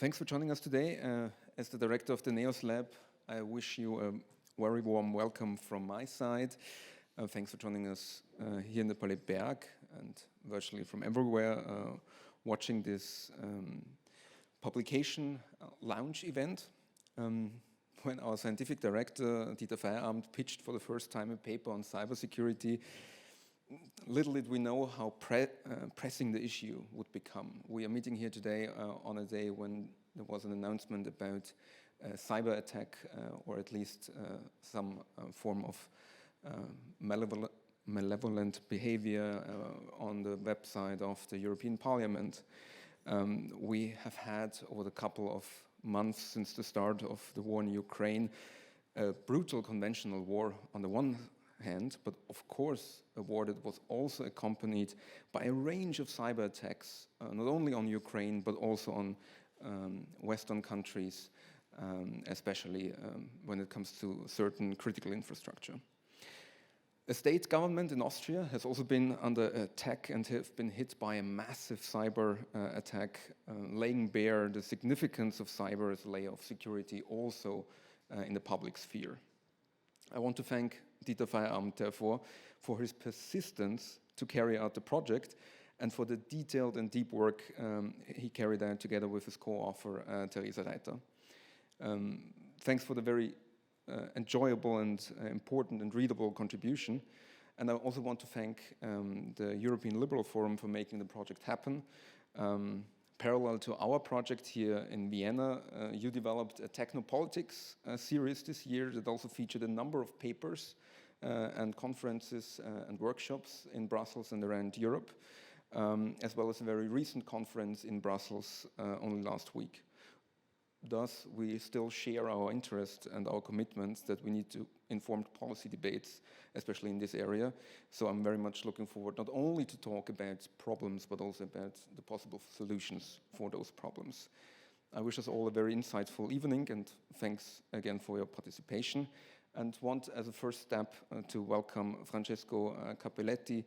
Thanks for joining us today. As the director of the NEOS Lab, I wish you a very warm welcome from my side. Thanks for joining us here in the Palais Berg and virtually from everywhere, watching this publication launch event. When our scientific director, Dieter Feierabend, pitched for the first time a paper on cybersecurity, little did we know how pressing the issue would become. We are meeting here today on a day when there was an announcement about a cyber attack, or at least some form of malevolent behavior on the website of the European Parliament. We have had, over the couple of months since the start of the war in Ukraine, a brutal conventional war on the one hand, but of course a war that was also accompanied by a range of cyber attacks, not only on Ukraine, but also on Western countries, especially when it comes to certain critical infrastructure. A state government in Austria has also been under attack and have been hit by a massive cyber attack, laying bare the significance of cyber as a layer of security also in the public sphere. I want to thank Dieter Feierabend, therefore, for his persistence to carry out the project and for the detailed and deep work he carried out together with his co-author, Theresa Reiter. Thanks for the very enjoyable and important and readable contribution. And I also want to thank the European Liberal Forum for making the project happen. Parallel to our project here in Vienna, you developed a Technopolitics series this year that also featured a number of papers and conferences and workshops in Brussels and around Europe, as well as a very recent conference in Brussels only last week. Thus, we still share our interest and our commitments that we need to informed policy debates, especially in this area. So I'm very much looking forward not only to talk about problems, but also about the possible solutions for those problems. I wish us all a very insightful evening, and thanks again for your participation. And want, as a first step, to welcome Francesco Cappelletti,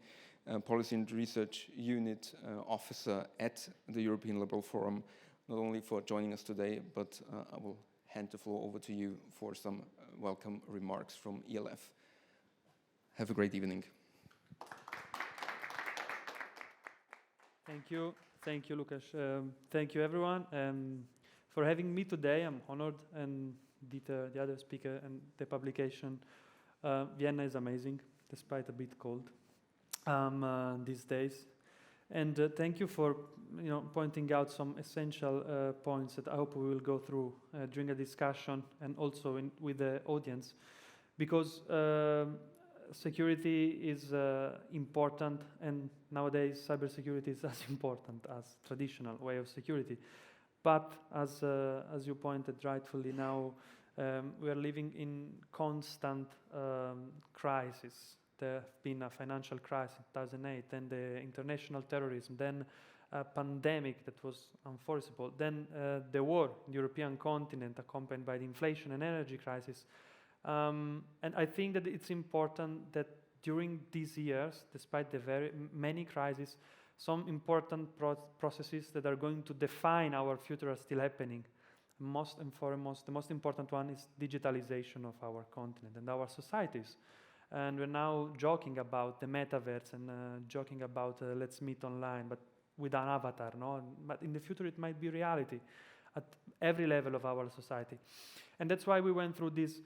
Policy and Research Unit Officer at the European Liberal Forum, not only for joining us today, but I will hand the floor over to you for some welcome remarks from ELF. Have a great evening. Thank you, Lukas. Thank you, everyone, for having me today. I'm honored, and Dieter, the other speaker, and the publication. Vienna is amazing, despite a bit cold these days. And thank you for pointing out some essential points that I hope we will go through during a discussion and also with the audience, because security is important, and nowadays cybersecurity is as important as traditional way of security. But as you pointed rightfully now, we are living in constant crisis. There have been a financial crisis in 2008, then the international terrorism, then a pandemic that was unforeseeable, then the war in the European continent accompanied by the inflation and energy crisis. And I think that it's important that during these years, despite the very many crises, some important processes that are going to define our future are still happening. Most and foremost, the most important one is digitalization of our continent and our societies. And we're now joking about the metaverse and joking about let's meet online, but with an avatar, no? But in the future it might be reality at every level of our society. And that's why we went through this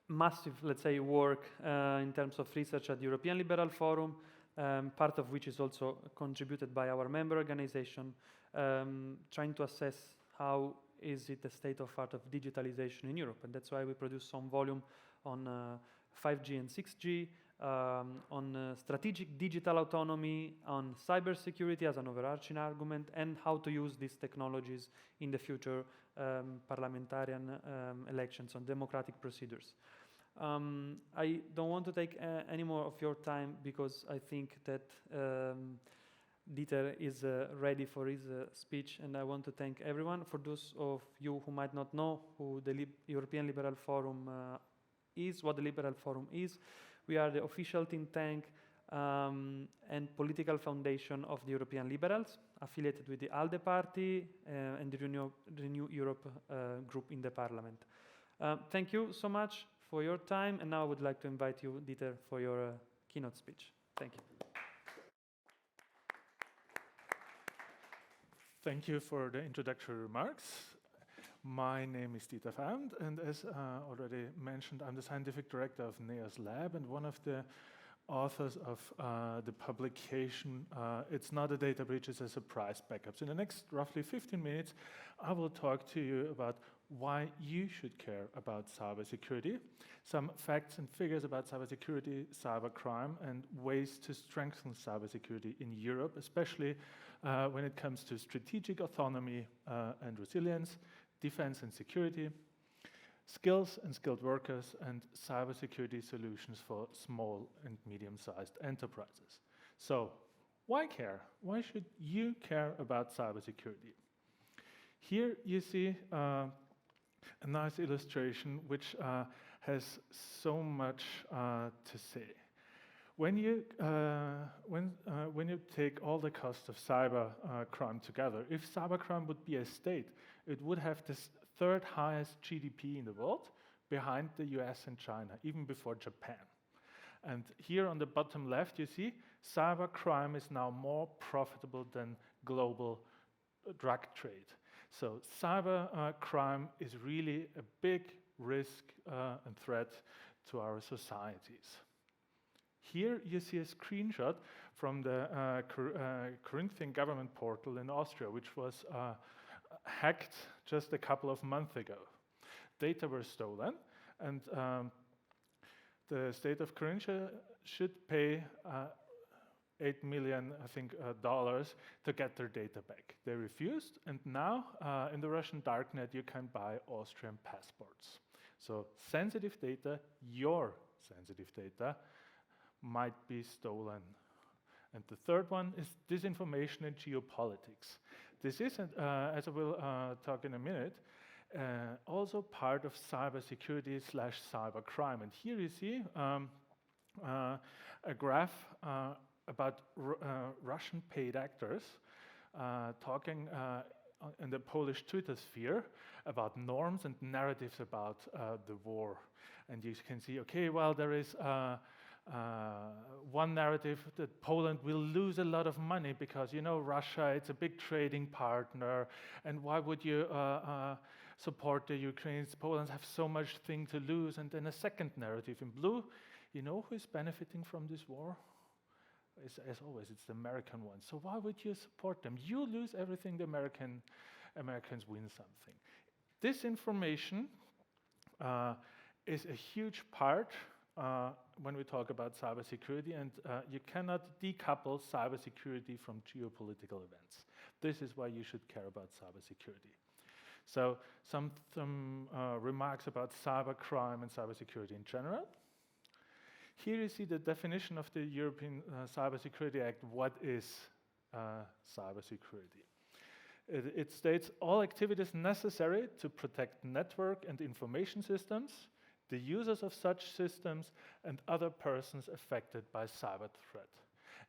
massive, let's say, work in terms of research at the European Liberal Forum, part of which is also contributed by our member organization, trying to assess how is it the state of art of digitalization in Europe. And that's why we produced some volume on 5G and 6G, on strategic digital autonomy, on cybersecurity as an overarching argument, and how to use these technologies in the future parliamentarian elections on democratic procedures. I don't want to take any more of your time, because I think that Dieter is ready for his speech, and I want to thank everyone. For those of you who might not know who the European Liberal Forum is, what the Liberal Forum is, we are the official think tank and political foundation of the European liberals. affiliated with the ALDE party and the Renew Europe group in the parliament. Thank you so much for your time, and now I would like to invite you, Dieter, for your keynote speech. Thank you. Thank you for the introductory remarks. My name is Dieter Fand, and as already mentioned, I'm the scientific director of NIS Lab and one of the authors of the publication, It's Not a Data Breach, It's a Surprise Backups. In the next roughly 15 minutes, I will talk to you about why you should care about cybersecurity, some facts and figures about cybersecurity, cybercrime, and ways to strengthen cybersecurity in Europe, especially when it comes to strategic autonomy and resilience, defense and security, skills and skilled workers, and cybersecurity solutions for small and medium-sized enterprises. So, why care? Why should you care about cybersecurity? Here you see a nice illustration which has so much to say. When you take all the costs of cyber crime together, if cybercrime would be a state, it would have the third highest GDP in the world, behind the US and China, even before Japan. And here on the bottom left, you see cybercrime is now more profitable than global drug trade. So cybercrime is really a big risk and threat to our societies. Here you see a screenshot from the Corinthian government portal in Austria, which was hacked just a couple of months ago. Data were stolen, and the state of Carinthia should pay $8 million, I think, dollars to get their data back. They refused, and now in the Russian darknet you can buy Austrian passports. So sensitive data, your sensitive data, might be stolen. And the third one is disinformation and geopolitics. This is, as I will talk in a minute, also part of cybersecurity/cybercrime. And here you see a graph about Russian paid actors talking in the Polish Twitter sphere about norms and narratives about the war. And you can see, okay, well, there is one narrative that Poland will lose a lot of money because, you know, Russia, it's a big trading partner, and why would you support the Ukrainians? Poland have so much thing to lose. And then a second narrative in blue, you know who is benefiting from this war? As always, it's the American ones. So why would you support them? You lose everything, the Americans win something. This information is a huge part when we talk about cybersecurity, and you cannot decouple cybersecurity from geopolitical events. This is why you should care about cybersecurity. So some remarks about cybercrime and cybersecurity in general. Here you see the definition of the European Cybersecurity Act. What is cybersecurity? It states all activities necessary to protect network and information systems, the users of such systems, and other persons affected by cyber threat.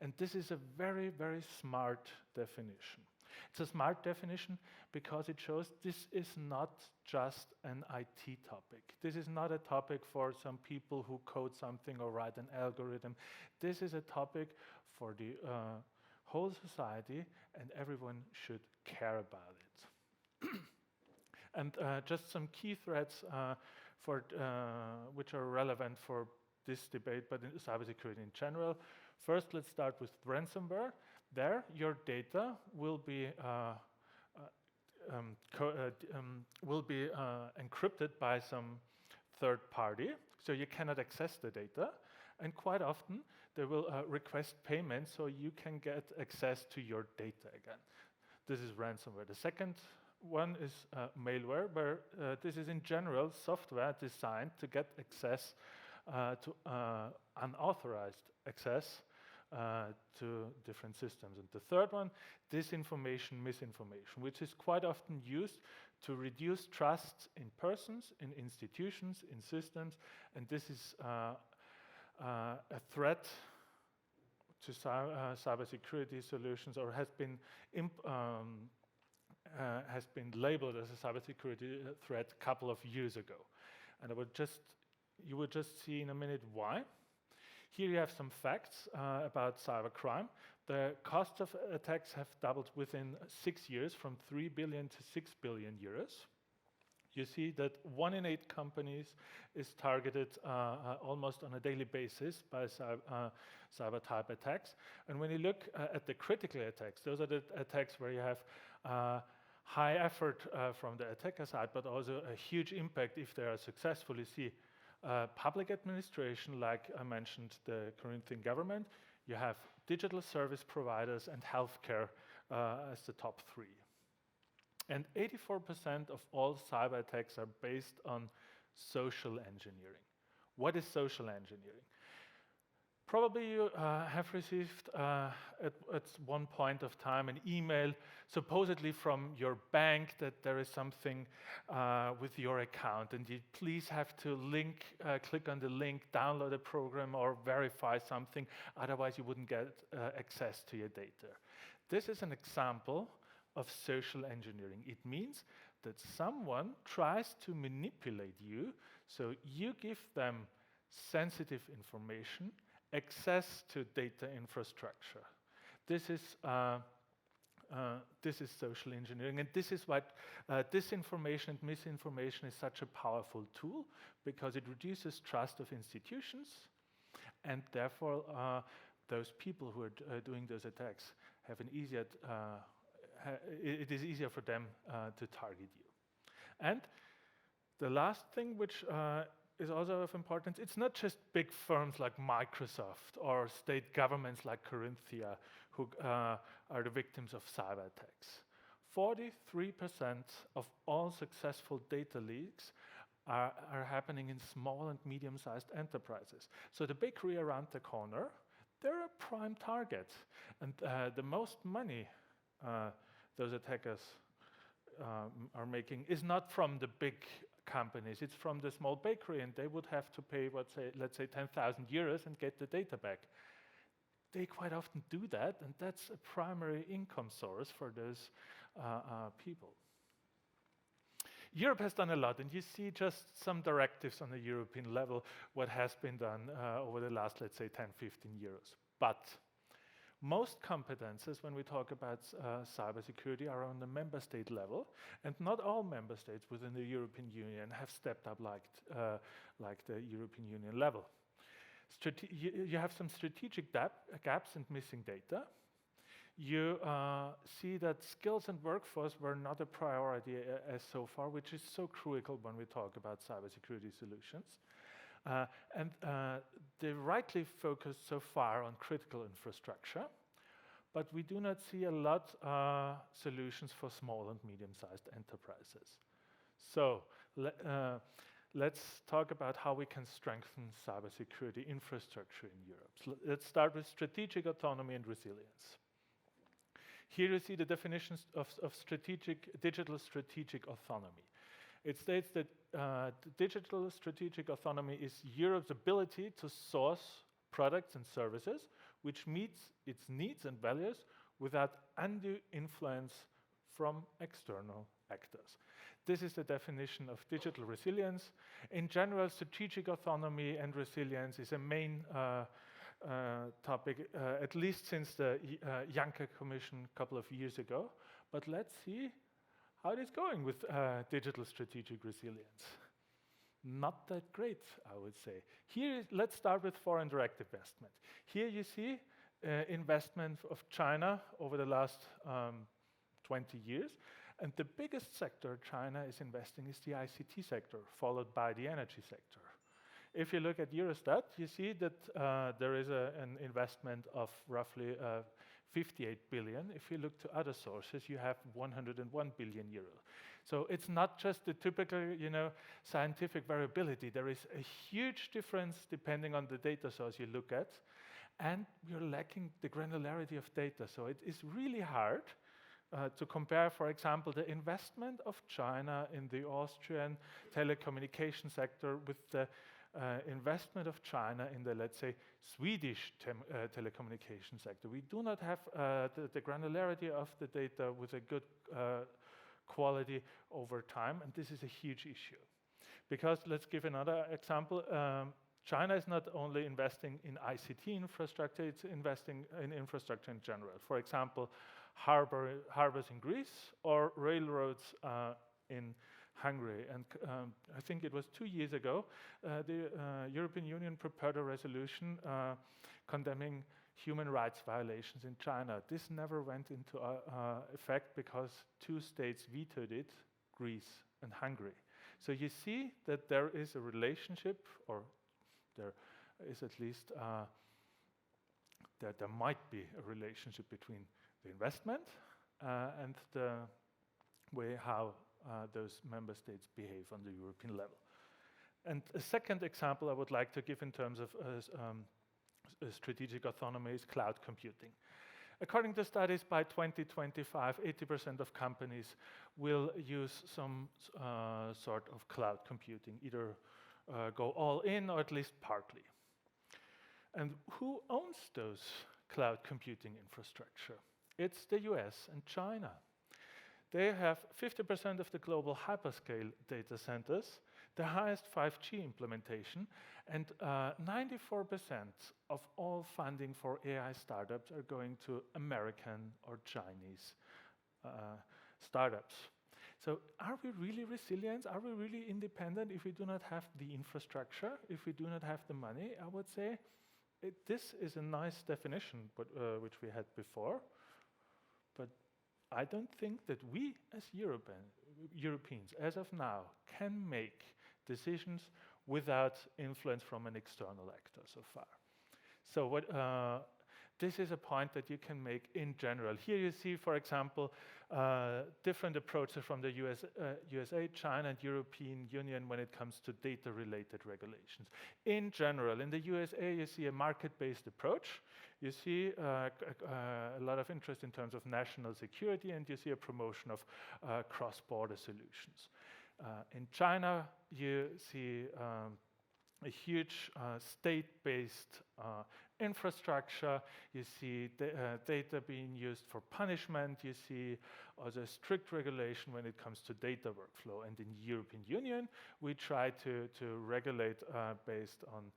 And this is a very, very smart definition. It's a smart definition because it shows this is not just an IT topic. This is not a topic for some people who code something or write an algorithm. This is a topic for the whole society, and everyone should care about it. And just some key threats which are relevant for this debate, but in cybersecurity in general. First, let's start with ransomware. There, your data will be encrypted by some third party, so you cannot access the data. And quite often, they will request payment so you can get access to your data again. This is ransomware. The second one is malware, where this is in general software designed to get access to unauthorized access to different systems. And the third one, disinformation, misinformation, which is quite often used to reduce trust in persons, in institutions, in systems, and this is a threat to cybersecurity solutions, or has been labeled as a cybersecurity threat a couple of years ago. And you will just see in a minute why. Here you have some facts about cybercrime. The cost of attacks have doubled within 6 years, from 3 billion to 6 billion euros. You see that 1 in 8 companies is targeted almost on a daily basis by cyber type attacks. And when you look at the critical attacks, those are the attacks where you have high effort from the attacker side, but also a huge impact if they are successful. You see public administration, like I mentioned, the Corinthian government. You have digital service providers and healthcare as the top 3. And 84% of all cyber attacks are based on social engineering. What is social engineering? Probably you have received at one point of time an email supposedly from your bank that there is something with your account, and you please have to click on the link, download a program or verify something, otherwise you wouldn't get access to your data. This is an example of social engineering. It means that someone tries to manipulate you, so you give them sensitive information, access to data infrastructure. This is social engineering, and this is what disinformation and misinformation is such a powerful tool, because it reduces trust of institutions, and therefore those people who are doing those attacks have an easier it is easier for them to target you. And the last thing, which is also of importance, it's not just big firms like Microsoft or state governments like Corinthia who are the victims of cyber attacks. 43% of all successful data leaks are happening in small and medium-sized enterprises. So the bakery around the corner, they're a prime target. And the most money those attackers are making is not from the big companies, it's from the small bakery, and they would have to pay, let's say 10,000 euros and get the data back. They quite often do that, and that's a primary income source for those people. Europe has done a lot, and you see just some directives on the European level, what has been done over the last, let's say, 10, 15 years. But most competences, when we talk about cybersecurity, are on the member state level, and not all member states within the European Union have stepped up like the European Union level. You have some strategic gaps and missing data. You see that skills and workforce were not a priority as so far, which is so critical when we talk about cybersecurity solutions. And they rightly focus so far on critical infrastructure, but we do not see a lot solutions for small and medium-sized enterprises. So let's talk about how we can strengthen cybersecurity infrastructure in Europe. So let's start with strategic autonomy and resilience. Here you see the definitions of digital strategic autonomy. It states that digital strategic autonomy is Europe's ability to source products and services which meets its needs and values without undue influence from external actors. This is the definition of digital resilience. In general, strategic autonomy and resilience is a main topic, at least since the Juncker Commission a couple of years ago. But let's see how it is going with digital strategic resilience. Not that great, I would say. Here, let's start with foreign direct investment. Here you see investment of China over the last 20 years. And the biggest sector China is investing is the ICT sector, followed by the energy sector. If you look at Eurostat, you see that there is an investment of roughly 58 billion. If you look to other sources, you have 101 billion euro. So it's not just the typical, scientific variability. There is a huge difference depending on the data source you look at, and you're lacking the granularity of data. So it is really hard to compare, for example, the investment of China in the Austrian telecommunication sector with the investment of China in the, let's say, Swedish telecommunication sector. We do not have the granularity of the data with a good quality over time, and this is a huge issue. Because let's give another example. China is not only investing in ICT infrastructure, it's investing in infrastructure in general. For example, harbors in Greece or railroads in Hungary. And I think it was 2 years ago, the European Union prepared a resolution condemning human rights violations in China. This never went into effect because 2 states vetoed it, Greece and Hungary. So you see that there is a relationship, or there is at least, there might be a relationship between the investment and the way how those member states behave on the European level. And a second example I would like to give in terms of strategic autonomy is cloud computing. According to studies, by 2025, 80% of companies will use some sort of cloud computing, either go all in or at least partly. And who owns those cloud computing infrastructure? It's the US and China. They have 50% of the global hyperscale data centers, the highest 5G implementation, and 94% of all funding for AI startups are going to American or Chinese startups. So are we really resilient? Are we really independent if we do not have the infrastructure, if we do not have the money? I would say this is a nice definition, but, which we had before, but I don't think that we as Europeans, as of now, can make decisions without influence from an external actor so far. So what, this is a point that you can make in general. Here you see, for example, different approaches from the USA, China, and European Union when it comes to data-related regulations. In general, in the USA, you see a market-based approach. You see a lot of interest in terms of national security, and you see a promotion of cross-border solutions. In China, you see a huge state-based infrastructure. You see data being used for punishment. You see also strict regulation when it comes to data workflow. And in the European Union, we try to regulate based on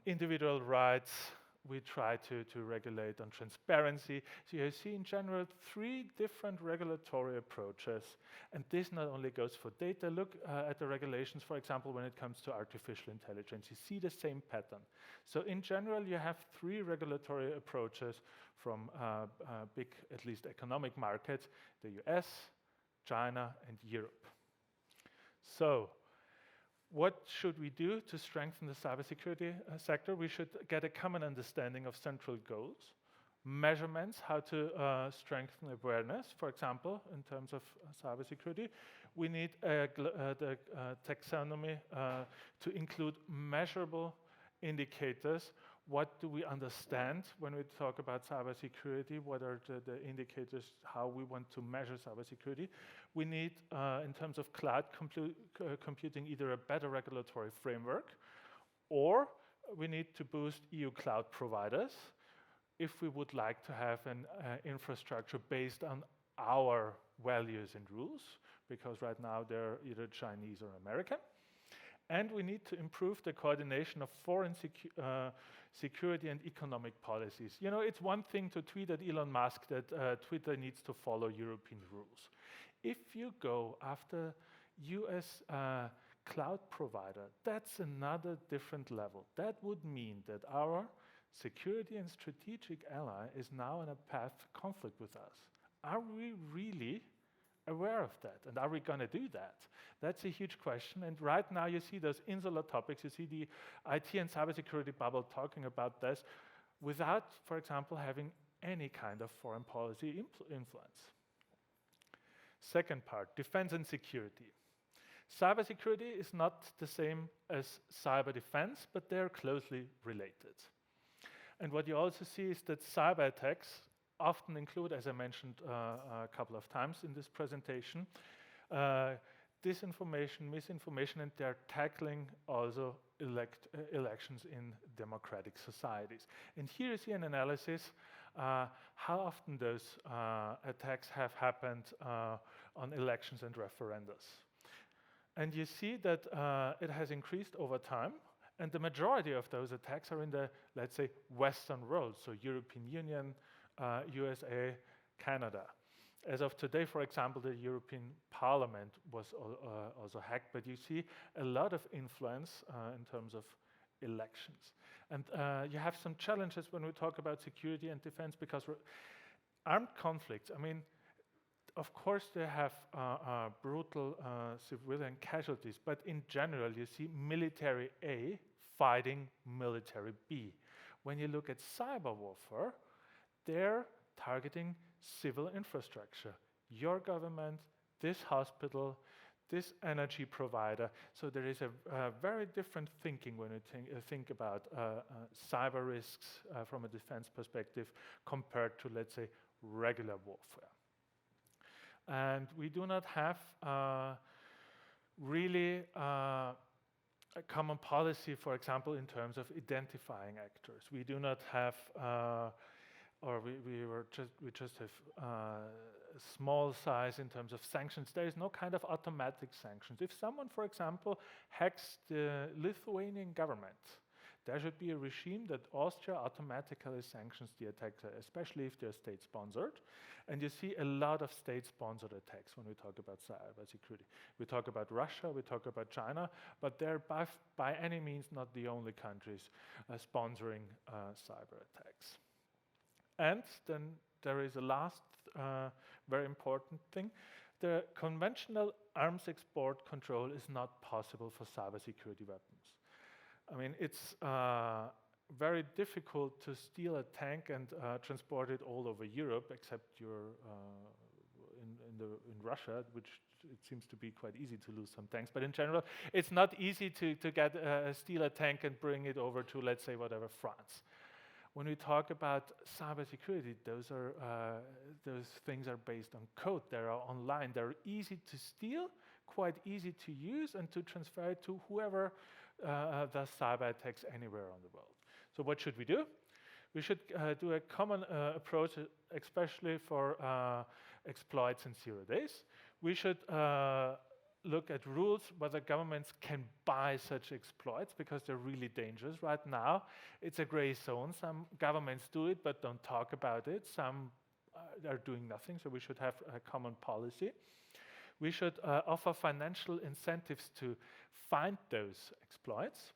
individual rights. We try to regulate on transparency. So you see in general 3 different regulatory approaches. And this not only goes for data. Look at the regulations, for example, when it comes to artificial intelligence. You see the same pattern. So in general, you have 3 regulatory approaches from big, at least economic markets, the US, China, and Europe. So what should we do to strengthen the cybersecurity sector? We should get a common understanding of central goals, measurements, how to strengthen awareness, for example, in terms of cybersecurity. We need the taxonomy to include measurable indicators. What do we understand when we talk about cybersecurity? What are the indicators, how we want to measure cybersecurity? We need, in terms of cloud computing, either a better regulatory framework, or we need to boost EU cloud providers if we would like to have an infrastructure based on our values and rules, because right now they're either Chinese or American. And we need to improve the coordination of foreign security and economic policies. You know, it's one thing to tweet at Elon Musk that Twitter needs to follow European rules. If you go after US cloud provider, that's another different level. That would mean that our security and strategic ally is now in a path to conflict with us. Are we really aware of that? And are we going to do that? That's a huge question. And right now you see those insular topics. You see the IT and cybersecurity bubble talking about this without, for example, having any kind of foreign policy influence. Second part, defense and security. Cybersecurity is not the same as cyber defense, but they're closely related. And what you also see is that cyber attacks often include, as I mentioned a couple of times in this presentation, disinformation, misinformation, and they're tackling also elections in democratic societies. And here you see an analysis how often those attacks have happened on elections and referendums. And you see that it has increased over time, and the majority of those attacks are in the, let's say, Western world, so European Union, USA, Canada. As of today, for example, the European Parliament was also hacked, but you see a lot of influence in terms of elections. And you have some challenges when we talk about security and defense, because armed conflicts, I mean, of course they have brutal civilian casualties, but in general you see military A fighting military B. When you look at cyber warfare, they're targeting civil infrastructure, your government, this hospital, this energy provider. So there is a very different thinking when you think about cyber risks from a defense perspective compared to, let's say, regular warfare. And we do not have really a common policy, for example, in terms of identifying actors. We do not have we just have small size in terms of sanctions. There is no kind of automatic sanctions. If someone, for example, hacks the Lithuanian government, there should be a regime that Austria automatically sanctions the attacker, especially if they're state-sponsored. And you see a lot of state-sponsored attacks when we talk about cybersecurity. We talk about Russia, we talk about China, but they're by any means not the only countries sponsoring cyber attacks. And then there is a last very important thing. The conventional arms export control is not possible for cybersecurity weapons. I mean, it's very difficult to steal a tank and transport it all over Europe, except you're in Russia, which it seems to be quite easy to lose some tanks. But in general, it's not easy to steal a tank and bring it over to, let's say, whatever, France. When we talk about cybersecurity, those things are based on code. They are online. They're easy to steal, quite easy to use, and to transfer it to whoever does cyber attacks anywhere around the world. So what should we do? We should do a common approach, especially for exploits in 0 days. We should look at rules whether governments can buy such exploits, because they're really dangerous. Right now, it's a gray zone. Some governments do it but don't talk about it. Some are doing nothing, so we should have a common policy. We should offer financial incentives to find those exploits.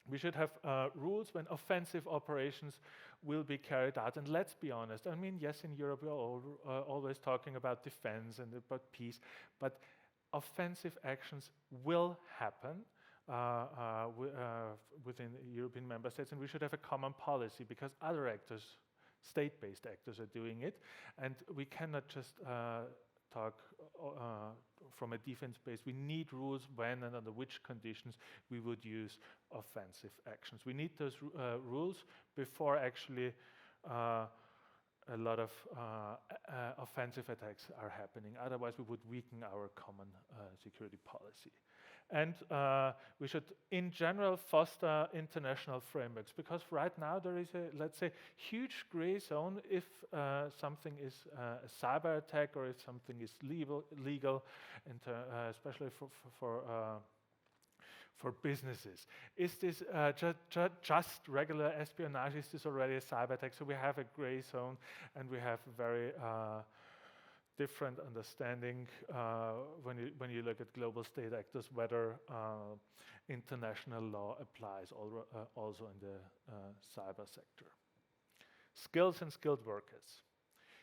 We should have rules when offensive operations will be carried out. And let's be honest, I mean, yes, in Europe we are always talking about defense and about peace, but offensive actions will happen within European member states, and we should have a common policy, because other actors, state-based actors, are doing it, and we cannot just talk from a defense base. We need rules when and under which conditions we would use offensive actions. We need those rules before actually a lot of offensive attacks are happening. Otherwise, we would weaken our common security policy. And we should, in general, foster international frameworks, because right now there is a, let's say, huge gray zone if something is a cyber attack or if something is legal, especially for businesses. Is this just regular espionage? Is this already a cyber attack? So we have a gray zone, and we have very different understanding when you look at global state actors, whether international law applies also in the cyber sector. Skills and skilled workers.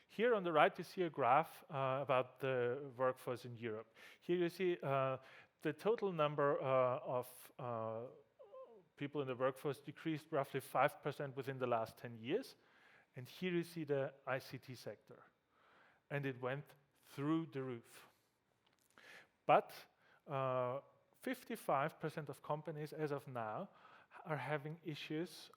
Here on the right you see a graph about the workforce in Europe. Here you see the total number of people in the workforce decreased roughly 5% within the last 10 years. And here you see the ICT sector. And it went through the roof. But 55% of companies as of now are having issues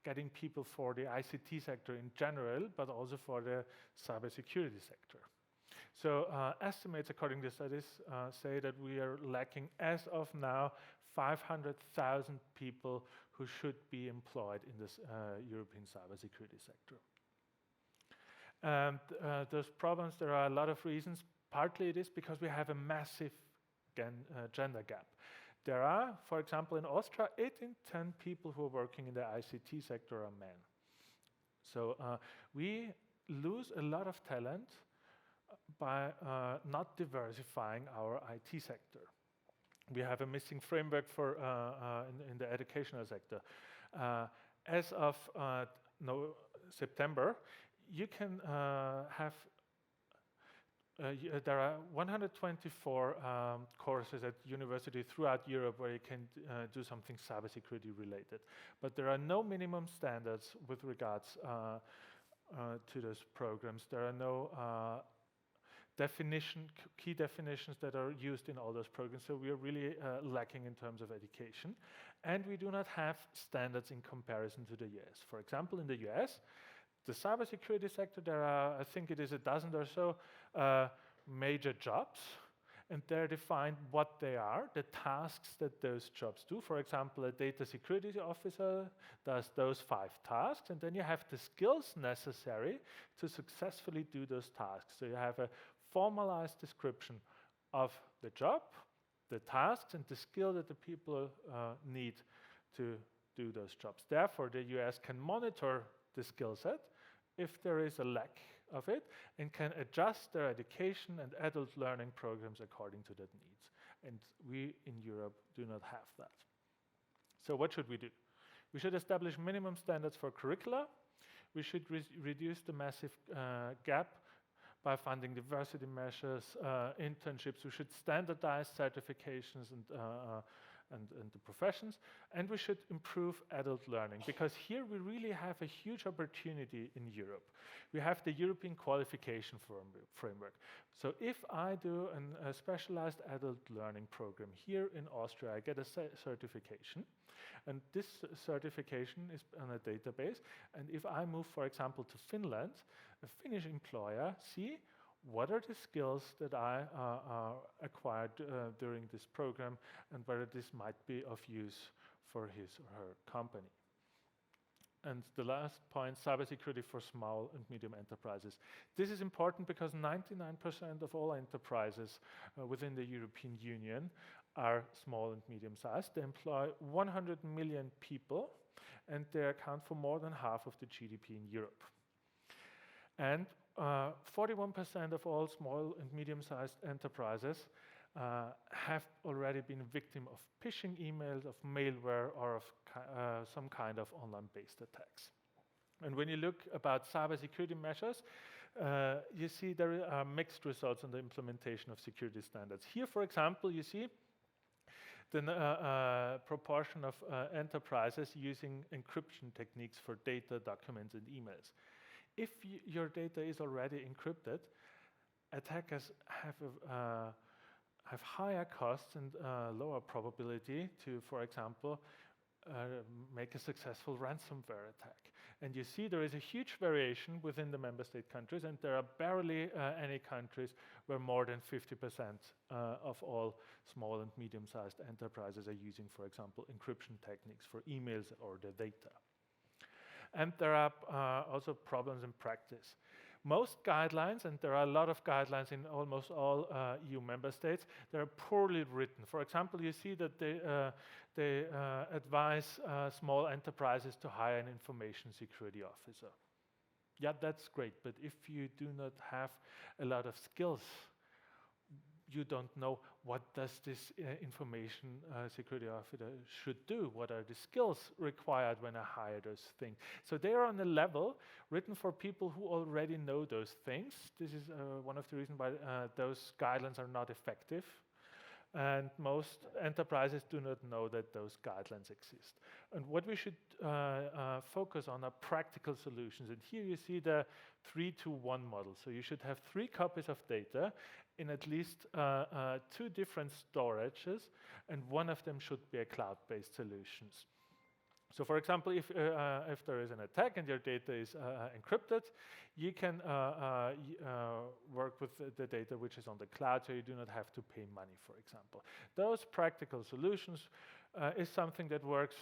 getting people for the ICT sector in general, but also for the cybersecurity sector. So estimates according to studies say that we are lacking, as of now, 500,000 people who should be employed in this European cybersecurity sector. And those problems, there are a lot of reasons. Partly it is because we have a massive gender gap. There are, for example, in Austria, 8 in 10 people who are working in the ICT sector are men. So we lose a lot of talent by not diversifying our IT sector. We have a missing framework for in the educational sector. As of September, you can have there are 124 courses at university throughout Europe where you can do something cybersecurity related. But there are no minimum standards with regards to those programs. There are no key definitions that are used in all those programs. So we are really lacking in terms of education. And we do not have standards in comparison to the US. For example, in the US, the cybersecurity sector, there are, I think it is a dozen or so major jobs, and they're defined what they are, the tasks that those jobs do. For example, a data security officer does those 5 tasks, and then you have the skills necessary to successfully do those tasks. So you have a formalized description of the job, the tasks, and the skill that the people need to do those jobs. Therefore, the US can monitor the skill set if there is a lack of it, and can adjust their education and adult learning programs according to that needs. And we in Europe do not have that. So what should we do? We should establish minimum standards for curricula. We should reduce the massive gap by funding diversity measures, internships. We should standardize certifications and the professions, and we should improve adult learning, because here we really have a huge opportunity in Europe. We have the European qualification framework. So if I do a specialized adult learning program here in Austria, I get a certification, and this certification is on a database, and if I move, for example, to Finland, a Finnish employer see what are the skills that I acquired during this program, and whether this might be of use for his or her company. And the last point, cybersecurity for small and medium enterprises. This is important because 99% of all enterprises within the European Union are small and medium sized. They employ 100 million people, and they account for more than half of the GDP in Europe. And 41% of all small and medium-sized enterprises have already been a victim of phishing emails, of malware, or of some kind of online-based attacks. And when you look about cybersecurity measures, you see there are mixed results on the implementation of security standards. Here, for example, you see the proportion of enterprises using encryption techniques for data, documents, and emails. If your data is already encrypted, attackers have higher costs and lower probability to, for example, make a successful ransomware attack. And you see there is a huge variation within the member state countries, and there are barely any countries where more than 50% of all small and medium-sized enterprises are using, for example, encryption techniques for emails or the data. And there are also problems in practice. Most guidelines, and there are a lot of guidelines in almost all EU member states, they are poorly written. For example, you see that they advise small enterprises to hire an information security officer. Yeah, that's great, but if you do not have a lot of skills, you don't know what does this information security officer should do, what are the skills required when I hire those things. So they are on a level written for people who already know those things. This is one of the reasons why those guidelines are not effective. And most enterprises do not know that those guidelines exist. And what we should focus on are practical solutions. And here you see the 3-to-1 model. So you should have 3 copies of data in at least 2 different storages, and one of them should be a cloud-based solutions. So for example, if there is an attack and your data is encrypted, you can work work with the data which is on the cloud, so you do not have to pay money, for example. Those practical solutions is something that works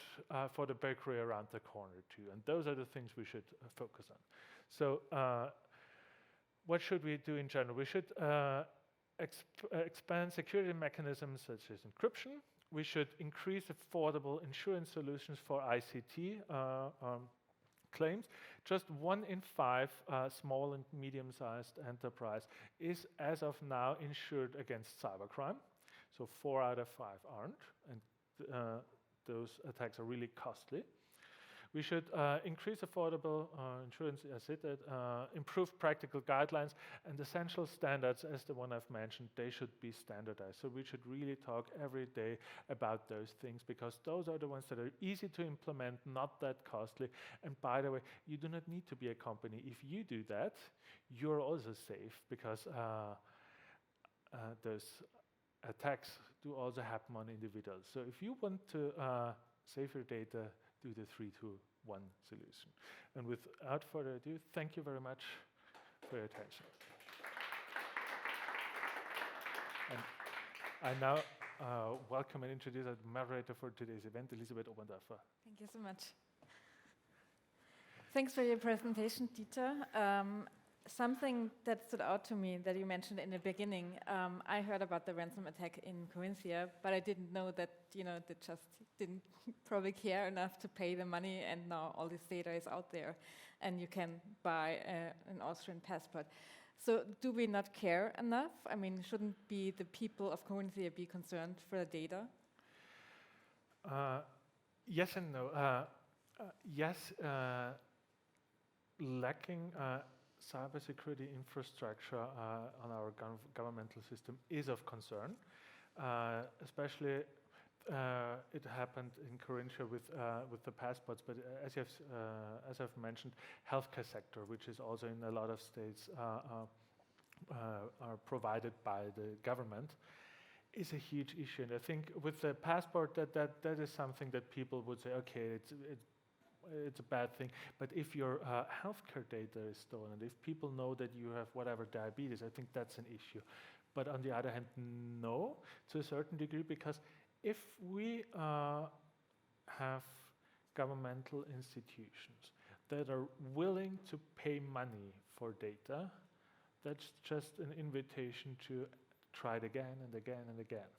for the bakery around the corner too, and those are the things we should focus on. So what should we do in general? We should expand security mechanisms such as encryption. We should increase affordable insurance solutions for ICT claims. Just 1 in 5 small and medium-sized enterprise is, as of now, insured against cybercrime. So 4 out of 5 aren't, and those attacks are really costly. We should increase affordable insurance, as it did, improve practical guidelines, and essential standards, as the one I've mentioned, they should be standardized. So we should really talk every day about those things, because those are the ones that are easy to implement, not that costly. And by the way, you do not need to be a company. If you do that, you're also safe, because those attacks do also happen on individuals. So if you want to save your data, do the 3-2-1 solution. And without further ado, thank you very much for your attention. And I now welcome and introduce our moderator for today's event, Elisabeth Oberndorfer. Thank you so much. Thanks for your presentation, Dieter. Something that stood out to me that you mentioned in the beginning, I heard about the ransom attack in Corinthia, but I didn't know that, they just didn't probably care enough to pay the money, and now all this data is out there, and you can buy an Austrian passport. So do we not care enough? I mean, shouldn't be the people of Corinthia be concerned for the data? Yes and no. Yes, lacking cybersecurity infrastructure on our governmental system is of concern. Especially, it happened in Corinthia with the passports. But as I've mentioned, healthcare sector, which is also in a lot of states are provided by the government, is a huge issue. And I think with the passport, that is something that people would say, okay, it's a bad thing. But if your healthcare data is stolen, and if people know that you have whatever diabetes, I think that's an issue. But on the other hand, no, to a certain degree, because if we have governmental institutions that are willing to pay money for data, that's just an invitation to try it again and again and again.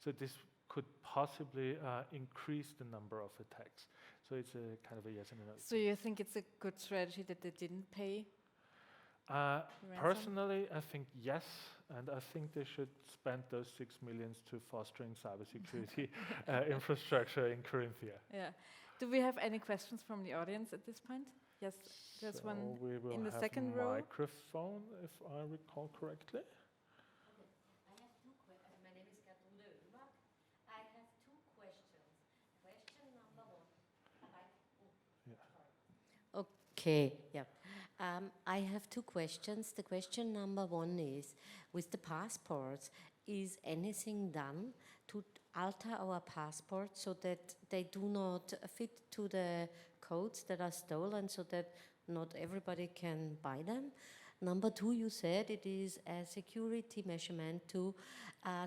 So this could possibly increase the number of attacks. So it's a kind of a yes and a no. So you think it's a good strategy that they didn't pay? Personally, I think yes, and I think they should spend those 6 million to fostering cybersecurity infrastructure in Corinthia. Yeah. Do we have any questions from the audience at this point? Yes, there's one in the second row. Microphone, if I recall correctly. Okay, yeah. I have 2 questions. The question number 1 is, with the passports, is anything done to alter our passports so that they do not fit to the codes that are stolen, so that not everybody can buy them? Number 2, you said it is a security measurement to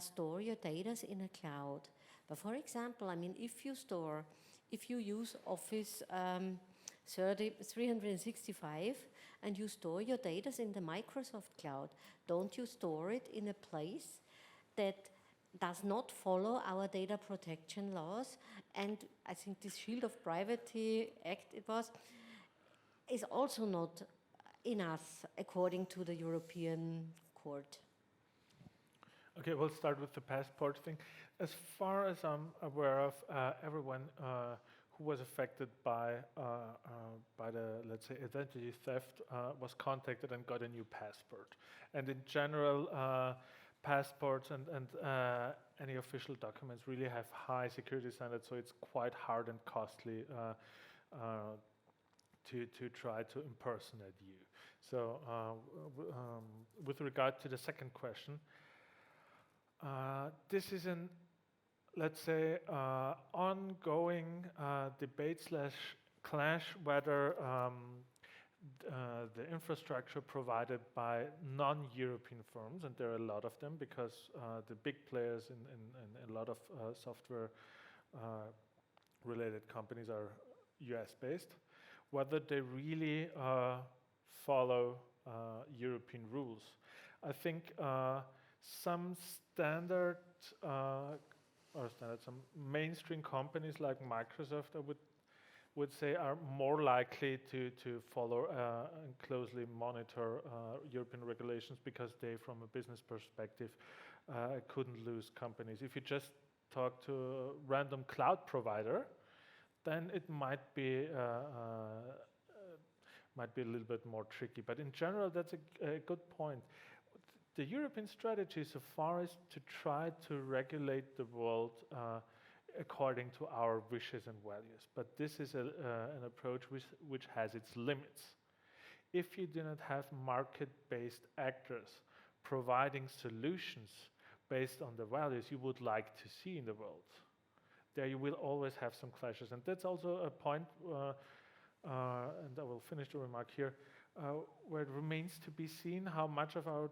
store your data in a cloud. But for example, I mean, if you use Office 365 and you store your data in the Microsoft cloud, don't you store it in a place that does not follow our data protection laws? And I think this Shield of Privacy Act is also not enough according to the European Court. Okay, we'll start with the passport thing. As far as I'm aware of, everyone who was affected by the, let's say, identity theft was contacted and got a new passport. And in general, passports and any official documents really have high security standards, so it's quite hard and costly to try to impersonate you. So with regard to the second question, this is an, let's say, ongoing debate / clash whether the infrastructure provided by non-European firms, and there are a lot of them because the big players in a lot of software related companies are US-based, whether they really follow European rules. I think some some mainstream companies like Microsoft, I would say, are more likely to follow and closely monitor European regulations because they, from a business perspective, couldn't lose companies. If you just talk to a random cloud provider, then it might be a little bit more tricky. But in general, that's a good point. The European strategy so far is to try to regulate the world according to our wishes and values. But this is an approach which has its limits. If you do not have market-based actors providing solutions based on the values you would like to see in the world, there you will always have some clashes. And that's also a point, and I will finish the remark here, where it remains to be seen how much of our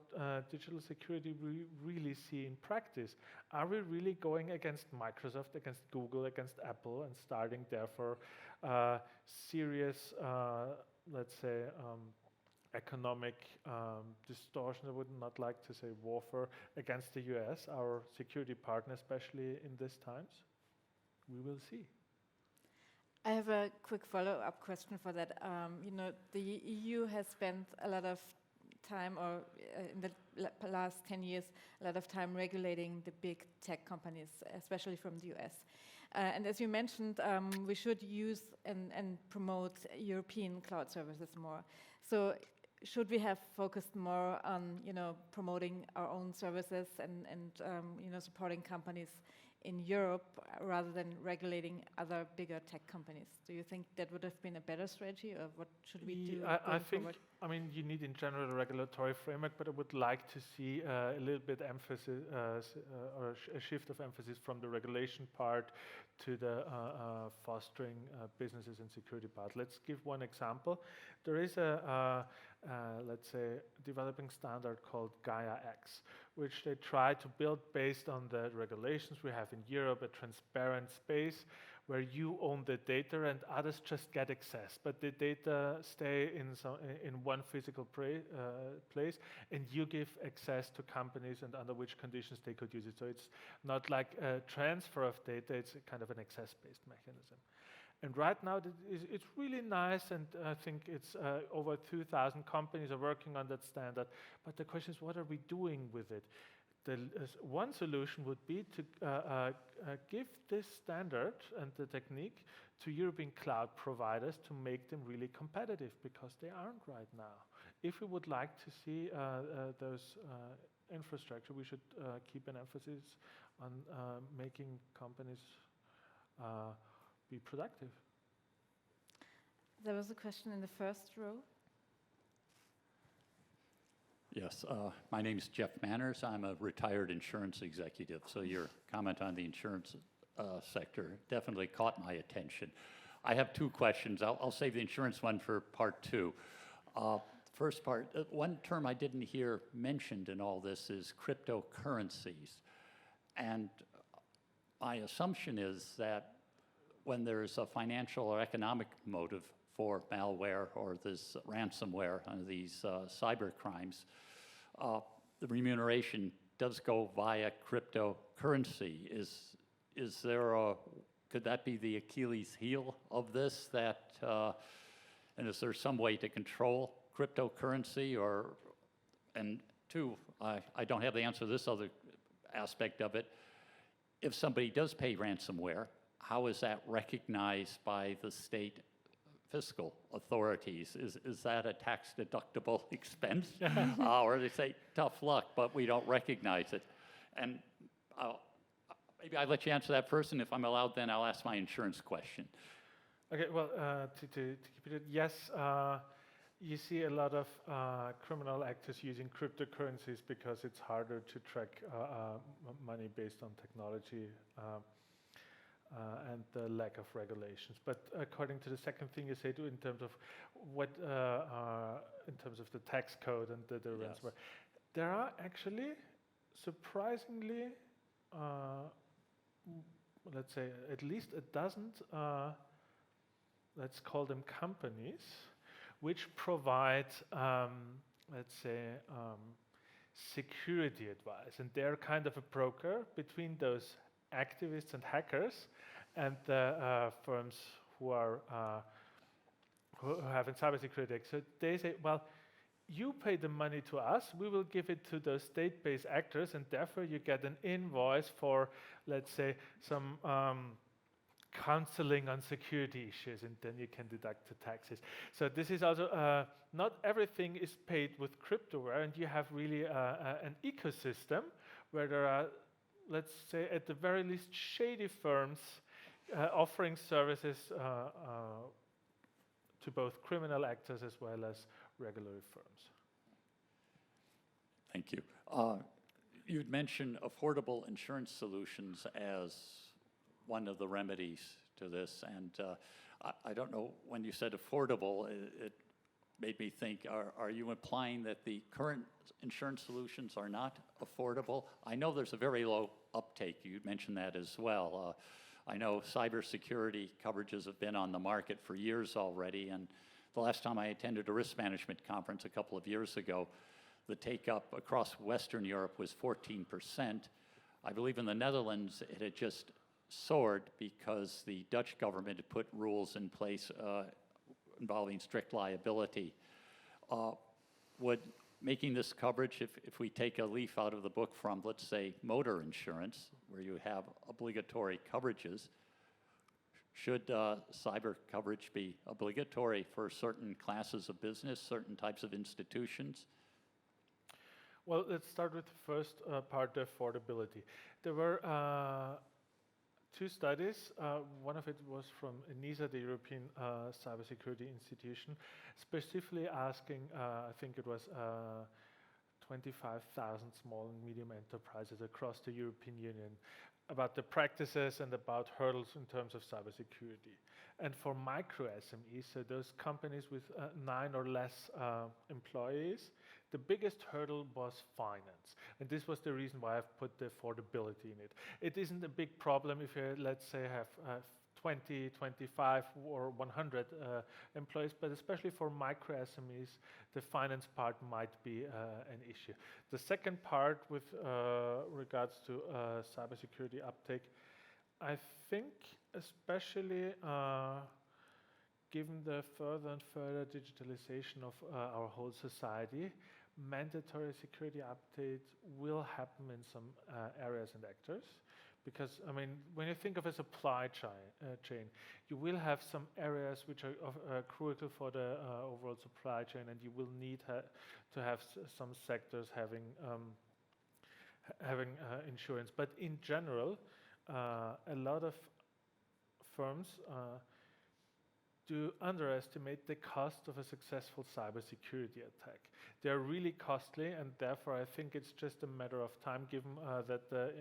digital security we really see in practice. Are we really going against Microsoft, against Google, against Apple, and starting therefore serious, let's say, economic distortion, I would not like to say warfare, against the US, our security partner, especially in these times? We will see. I have a quick follow-up question for that. The EU has spent a lot of time, or in the last 10 years, a lot of time regulating the big tech companies, especially from the US. And as you mentioned, we should use and promote European cloud services more. So should we have focused more on, promoting our own services and supporting companies in Europe rather than regulating other bigger tech companies? Do you think that would have been a better strategy, or what should we do? I think, you need in general a regulatory framework, but I would like to see a little bit emphasis or a shift of emphasis from the regulation part to the fostering businesses and security part. Let's give one example. There is let's say, developing standard called Gaia-X, which they try to build based on the regulations we have in Europe, a transparent space where you own the data and others just get access, but the data stay in one physical place, and you give access to companies and under which conditions they could use it. So it's not like a transfer of data, it's a kind of an access-based mechanism. And right now, it's really nice, and I think it's over 2,000 companies are working on that standard. But the question is, what are we doing with it? One solution would be to give this standard and the technique to European cloud providers to make them really competitive, because they aren't right now. If we would like to see those infrastructure, we should keep an emphasis on making companies be productive. There was a question in the first row. Yes, my name is Jeff Manners. I'm a retired insurance executive, so your comment on the insurance sector definitely caught my attention. I have two questions. I'll save the insurance one for part two. First part, one term I didn't hear mentioned in all this is cryptocurrencies. And my assumption is that when there's a financial or economic motive for malware or this ransomware and these cyber crimes, the remuneration does go via cryptocurrency. Is there could that be the Achilles heel of this? And is there some way to control cryptocurrency? And two, I don't have the answer to this other aspect of it. If somebody does pay ransomware, how is that recognized by the state fiscal authorities? Is that a tax-deductible expense? Or they say, tough luck, but we don't recognize it? And maybe I'll let you answer that first, and if I'm allowed, then I'll ask my insurance question. Okay, well, to keep it, yes, you see a lot of criminal actors using cryptocurrencies because it's harder to track money based on technology. and the lack of regulations. But according to the second thing you said, in terms of what, in terms of the tax code and the ransomware, there are actually surprisingly, let's say, at least a dozen, let's call them companies, which provide, let's say, security advice. And they're kind of a broker between those activists and hackers and the firms who are who have in cybersecurity. So they say, well, you pay the money to us, we will give it to those state-based actors, and therefore you get an invoice for, let's say, some counseling on security issues, and then you can deduct the taxes. So this is also, not everything is paid with cryptoware, and you have really an ecosystem where there are, let's say, at the very least, shady firms offering services to both criminal actors as well as regulatory firms. Thank you. You'd mentioned affordable insurance solutions as one of the remedies to this, and I don't know, when you said affordable, it made me think, are you implying that the current insurance solutions are not affordable? I know there's a very low uptake. You mentioned that as well. I know cybersecurity coverages have been on the market for years already, and the last time I attended a risk management conference a couple of years ago, the take-up across Western Europe was 14%. I believe in the Netherlands it had just soared because the Dutch government had put rules in place involving strict liability. Would making this coverage, if we take a leaf out of the book from, let's say, motor insurance, where you have obligatory coverages, should cyber coverage be obligatory for certain classes of business, certain types of institutions? Well, let's start with the first part, the affordability. There were two studies. One of it was from NISA, the European Cybersecurity Institution, specifically asking, I think it was 25,000 small and medium enterprises across the European Union about the practices and about hurdles in terms of cybersecurity. And for micro SMEs, so those companies with 9 or less employees, the biggest hurdle was finance. And this was the reason why I've put the affordability in it. It isn't a big problem if you, let's say, have 20, 25 or 100 employees, but especially for micro SMEs, the finance part might be an issue. The second part with regards to cybersecurity uptake, I think especially given the further and further digitalization of our whole society, mandatory security update will happen in some areas and actors. Because, I mean, when you think of a supply chain, you will have some areas which are critical for the overall supply chain, and you will need to have some sectors having insurance. But in general, a lot of firms do underestimate the cost of a successful cybersecurity attack. They are really costly, and therefore I think it's just a matter of time, given that the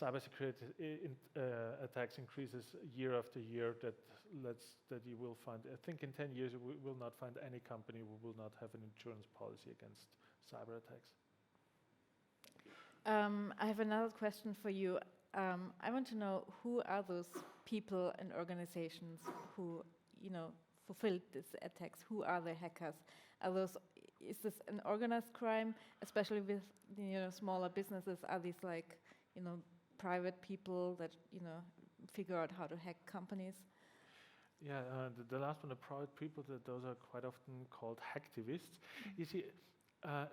cybersecurity attacks increases year after year, that you will find, I think in 10 years we will not find any company who will not have an insurance policy against cyber attacks. I have another question for you. I want to know, who are those people and organizations who, fulfill these attacks? Who are the hackers? Is this an organized crime, especially with, smaller businesses? Are these like, private people that, figure out how to hack companies? Yeah, the last one, the private people, those are quite often called hacktivists. You see,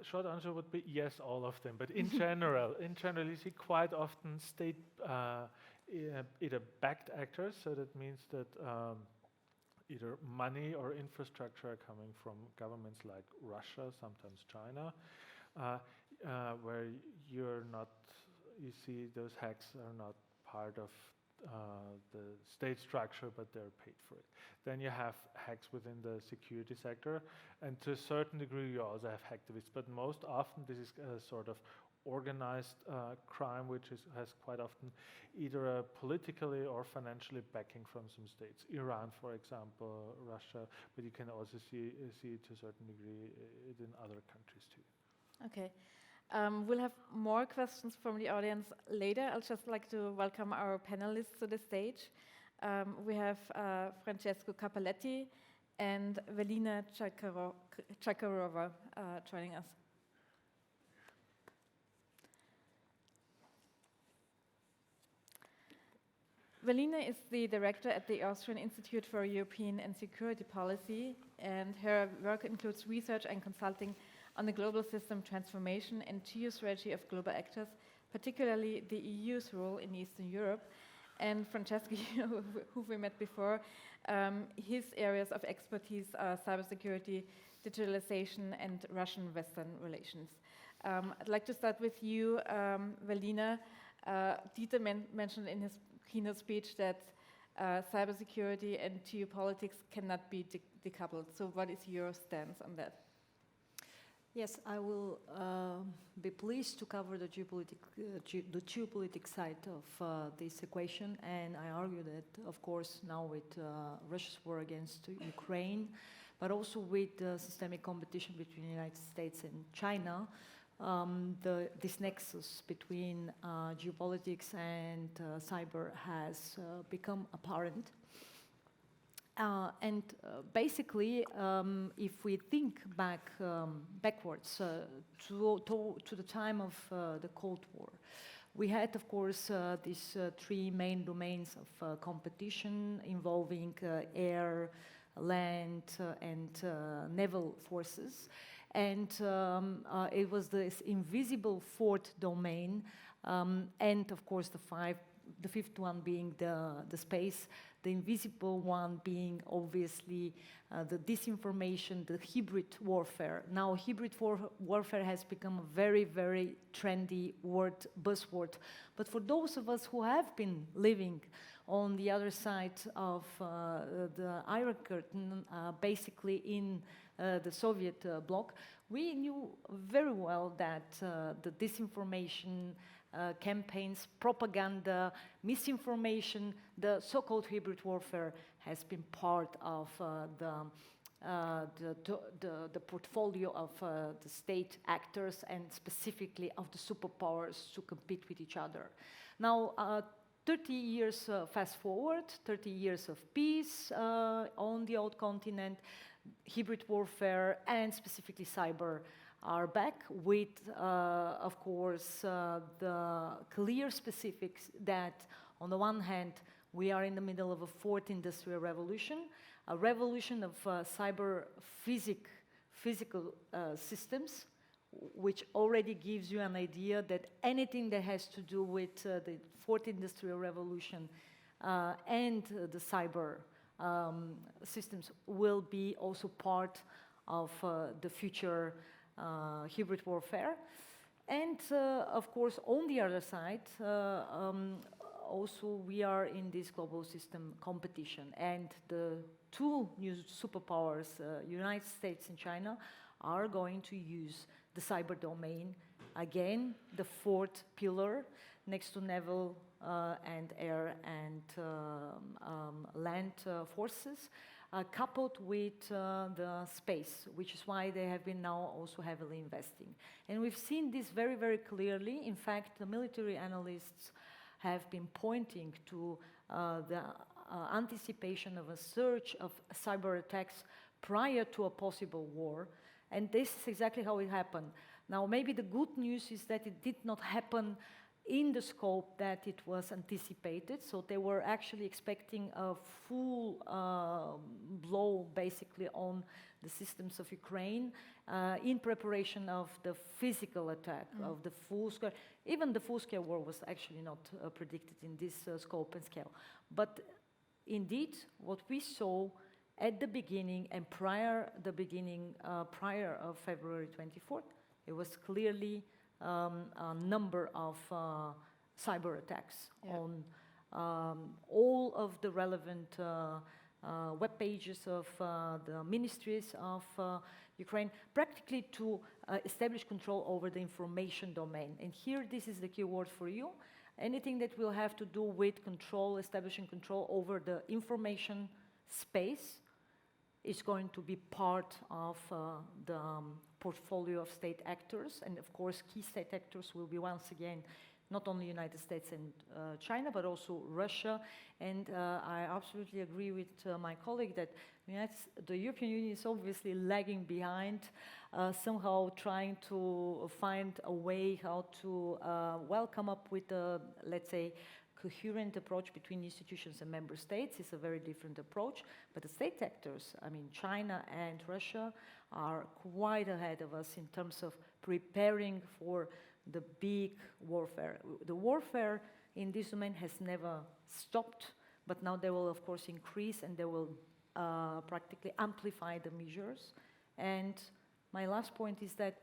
short answer would be yes, all of them. But in general, you see quite often state either backed actors, so that means that either money or infrastructure are coming from governments like Russia, sometimes China, where you see those hacks are not part of the state structure, but they're paid for it. Then you have hacks within the security sector, and to a certain degree you also have hacktivists, but most often this is a sort of organized crime, which has quite often either a politically or financially backing from some states. Iran, for example, Russia, but you can also see it to a certain degree in other countries too. Okay. We'll have more questions from the audience later. I'll just like to welcome our panelists to the stage. We have Francesco Cappelletti and Velina Chakarova joining us. Velina is the director at the Austrian Institute for European and Security Policy, and her work includes research and consulting on the global system transformation and geostrategy of global actors, particularly the EU's role in Eastern Europe. And Francesco, who we met before, his areas of expertise are cybersecurity, digitalization, and Russian-Western relations. I'd like to start with you, Velina. Dieter mentioned in his keynote speech that cybersecurity and geopolitics cannot be decoupled. So what is your stance on that? Yes, I will be pleased to cover the geopolitical side of this equation, and I argue that, of course, now with Russia's war against Ukraine, but also with the systemic competition between the United States and China, this nexus between geopolitics and cyber has become apparent. Basically, if we think backwards to the time of the Cold War, we had, of course, these three main domains of competition involving air, land, and naval forces. And it was this invisible fourth domain, and of course the fifth one being the space, the invisible one being obviously the disinformation, the hybrid warfare. Now hybrid warfare has become a very, very trendy buzzword. But for those of us who have been living on the other side of the Iron Curtain, basically in the Soviet bloc, we knew very well that the disinformation campaigns, propaganda, misinformation, the so-called hybrid warfare has been part of the portfolio of the state actors and specifically of the superpowers to compete with each other. Now, 30 years fast forward, 30 years of peace on the old continent, hybrid warfare and specifically cyber are back with, of course, the clear specifics that on the one hand, we are in the middle of a fourth industrial revolution, a revolution of cyber physical systems, which already gives you an idea that anything that has to do with the fourth industrial revolution and the cyber systems will be also part of the future hybrid warfare. And of course, on the other side, also we are in this global system competition, and the two new superpowers, United States and China, are going to use the cyber domain, again, the fourth pillar next to naval and air and land forces, coupled with the space, which is why they have been now also heavily investing. And we've seen this very, very clearly. In fact, the military analysts have been pointing to the anticipation of a surge of cyber attacks prior to a possible war. And this is exactly how it happened. Now, maybe the good news is that it did not happen in the scope that it was anticipated. So they were actually expecting a full blow, basically, on the systems of Ukraine in preparation of the physical attack, of the full-scale. Even the full-scale war was actually not predicted in this scope and scale. But indeed, what we saw at the beginning and prior of February 24th, it was clearly a number of cyber attacks on all of the relevant web pages of the ministries of Ukraine, practically to establish control over the information domain. And here, this is the key word for you. Anything that will have to do with control, establishing control over the information space is going to be part of the portfolio of state actors. And of course, key state actors will be once again not only United States and China, but also Russia. And I absolutely agree with my colleague that the European Union is obviously lagging behind, somehow trying to find a way how to, come up with a, let's say, coherent approach between institutions and member states. Is a very different approach, but the state actors, I mean, China and Russia are quite ahead of us in terms of preparing for the big warfare. The warfare in this domain has never stopped, but now they will, of course, increase and they will practically amplify the measures. And my last point is that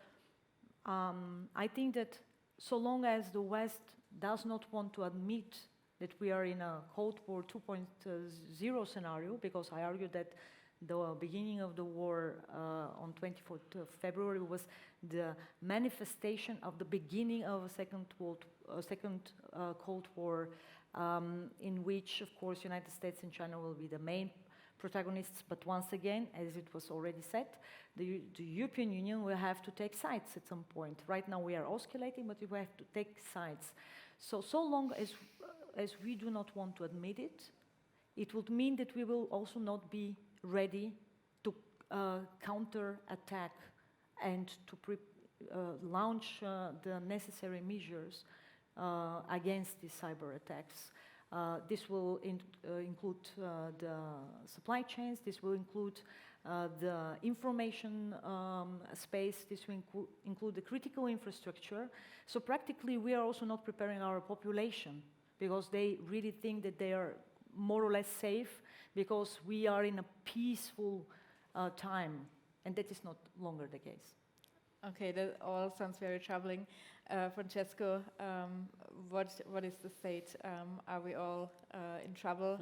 I think that so long as the West does not want to admit that we are in a Cold War 2.0 scenario, because I argue that the beginning of the war on 24th of February was the manifestation of the beginning of a second Cold War, in which, of course, United States and China will be the main protagonists. But once again, as it was already said, the European Union will have to take sides at some point. Right now we are oscillating, but we have to take sides. So long as we do not want to admit it, it would mean that we will also not be ready to counter-attack and to launch the necessary measures against these cyber attacks. This will include the supply chains, this will include the information space, this will include the critical infrastructure. So practically we are also not preparing our population, because they really think that they are more or less safe because we are in a peaceful time, and that is not longer the case. Okay, that all sounds very troubling. Francesco, what is the state? Are we all in trouble?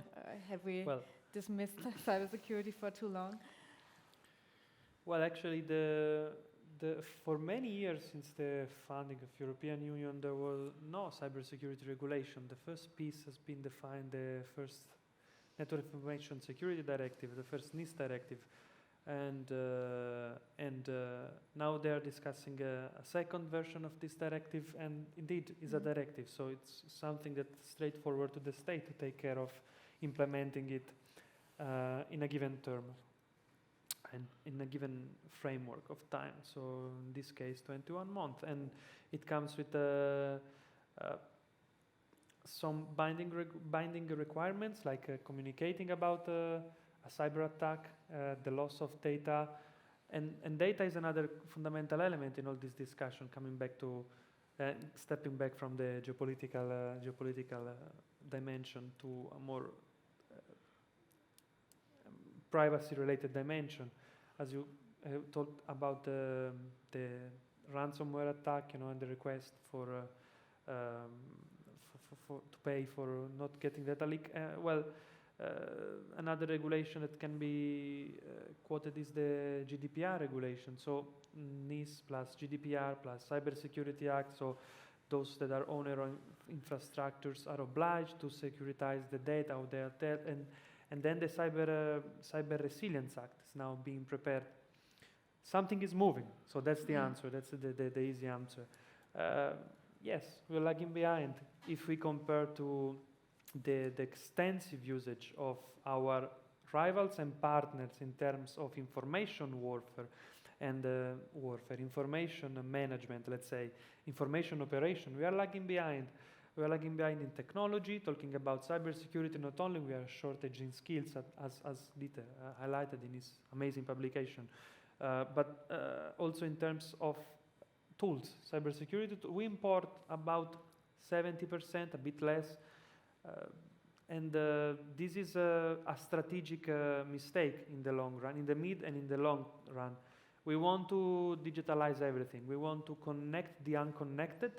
Have we dismissed cybersecurity for too long? Well, actually, for many years since the founding of European Union, there was no cybersecurity regulation. The first piece has been defined, the first Network Information Security Directive, the first NIS Directive, and now they are discussing a second version of this directive, and indeed is a directive, so it's something that's straightforward to the state to take care of implementing it in a given term and in a given framework of time. So in this case, 21 months, and it comes with some binding requirements, like communicating about a cyber attack, the loss of data, and data is another fundamental element in all this discussion. Coming back to stepping back from the geopolitical dimension to a more privacy-related dimension, as you talked about the ransomware attack, and the request to pay for not getting data leak. Another regulation that can be quoted is the GDPR regulation. So NIS plus GDPR plus Cybersecurity Act. So those that are owner-owned infrastructures are obliged to securitize the data of their and then the Cyber Resilience Act is now being prepared. Something is moving. So that's the answer. That's the easy answer. Yes, we're lagging behind if we compare to the extensive usage of our rivals and partners in terms of information warfare and information management, let's say, information operation. We are lagging behind. We are lagging behind in technology. Talking about cybersecurity, not only we are shortage in skills, as Dieter highlighted in his amazing publication, but also in terms of tools, cybersecurity. We import about 70%, a bit less, and this is a strategic mistake in the long run, in the mid and in the long run. We want to digitalize everything. We want to connect the unconnected,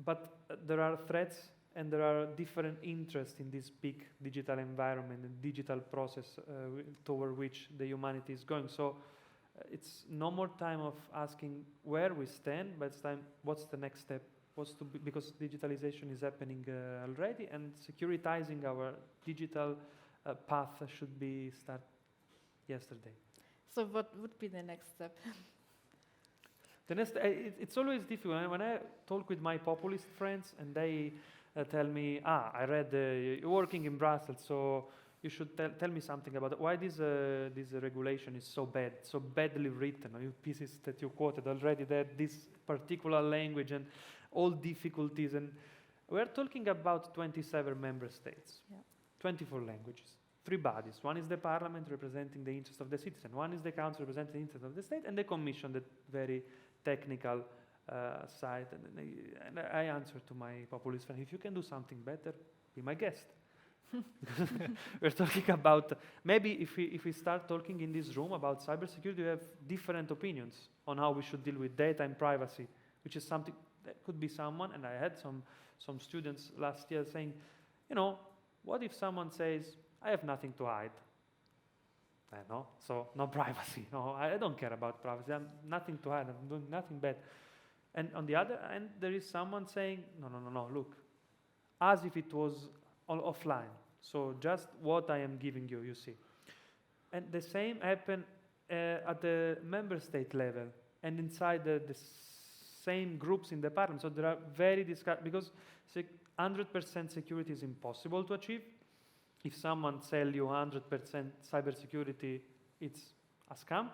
but there are threats and there are different interests in this big digital environment and digital process toward which the humanity is going. So it's no more time of asking where we stand, but it's time what's the next step. Because digitalization is happening already, and securitizing our digital path should be start yesterday. So what would be the next step? The next, it's always difficult. When I talk with my populist friends and they tell me, I read you're working in Brussels, so you should tell me something about it. Why this regulation is so bad, so badly written. You pieces that you quoted already, that this particular language and all difficulties. And we're talking about 27 member states, 24 languages, 3 bodies. One is the parliament representing the interest of the citizen. One is the council representing the interest of the state, and the commission, the very technical side. And I answer to my populist friend, if you can do something better, be my guest. We're talking about, maybe if we start talking in this room about cybersecurity, we have different opinions on how we should deal with data and privacy, which is something that could be someone, and I had some students last year saying, what if someone says, I have nothing to hide? So no privacy. No, I don't care about privacy. I'm nothing to hide. I'm doing nothing bad. And on the other end, there is someone saying, no, look, as if it was all offline. So just what I am giving you, you see. And the same happened at the member state level and inside the same groups in the parliament. So there are very because 100% security is impossible to achieve. If someone sells you 100% cybersecurity, it's a scam.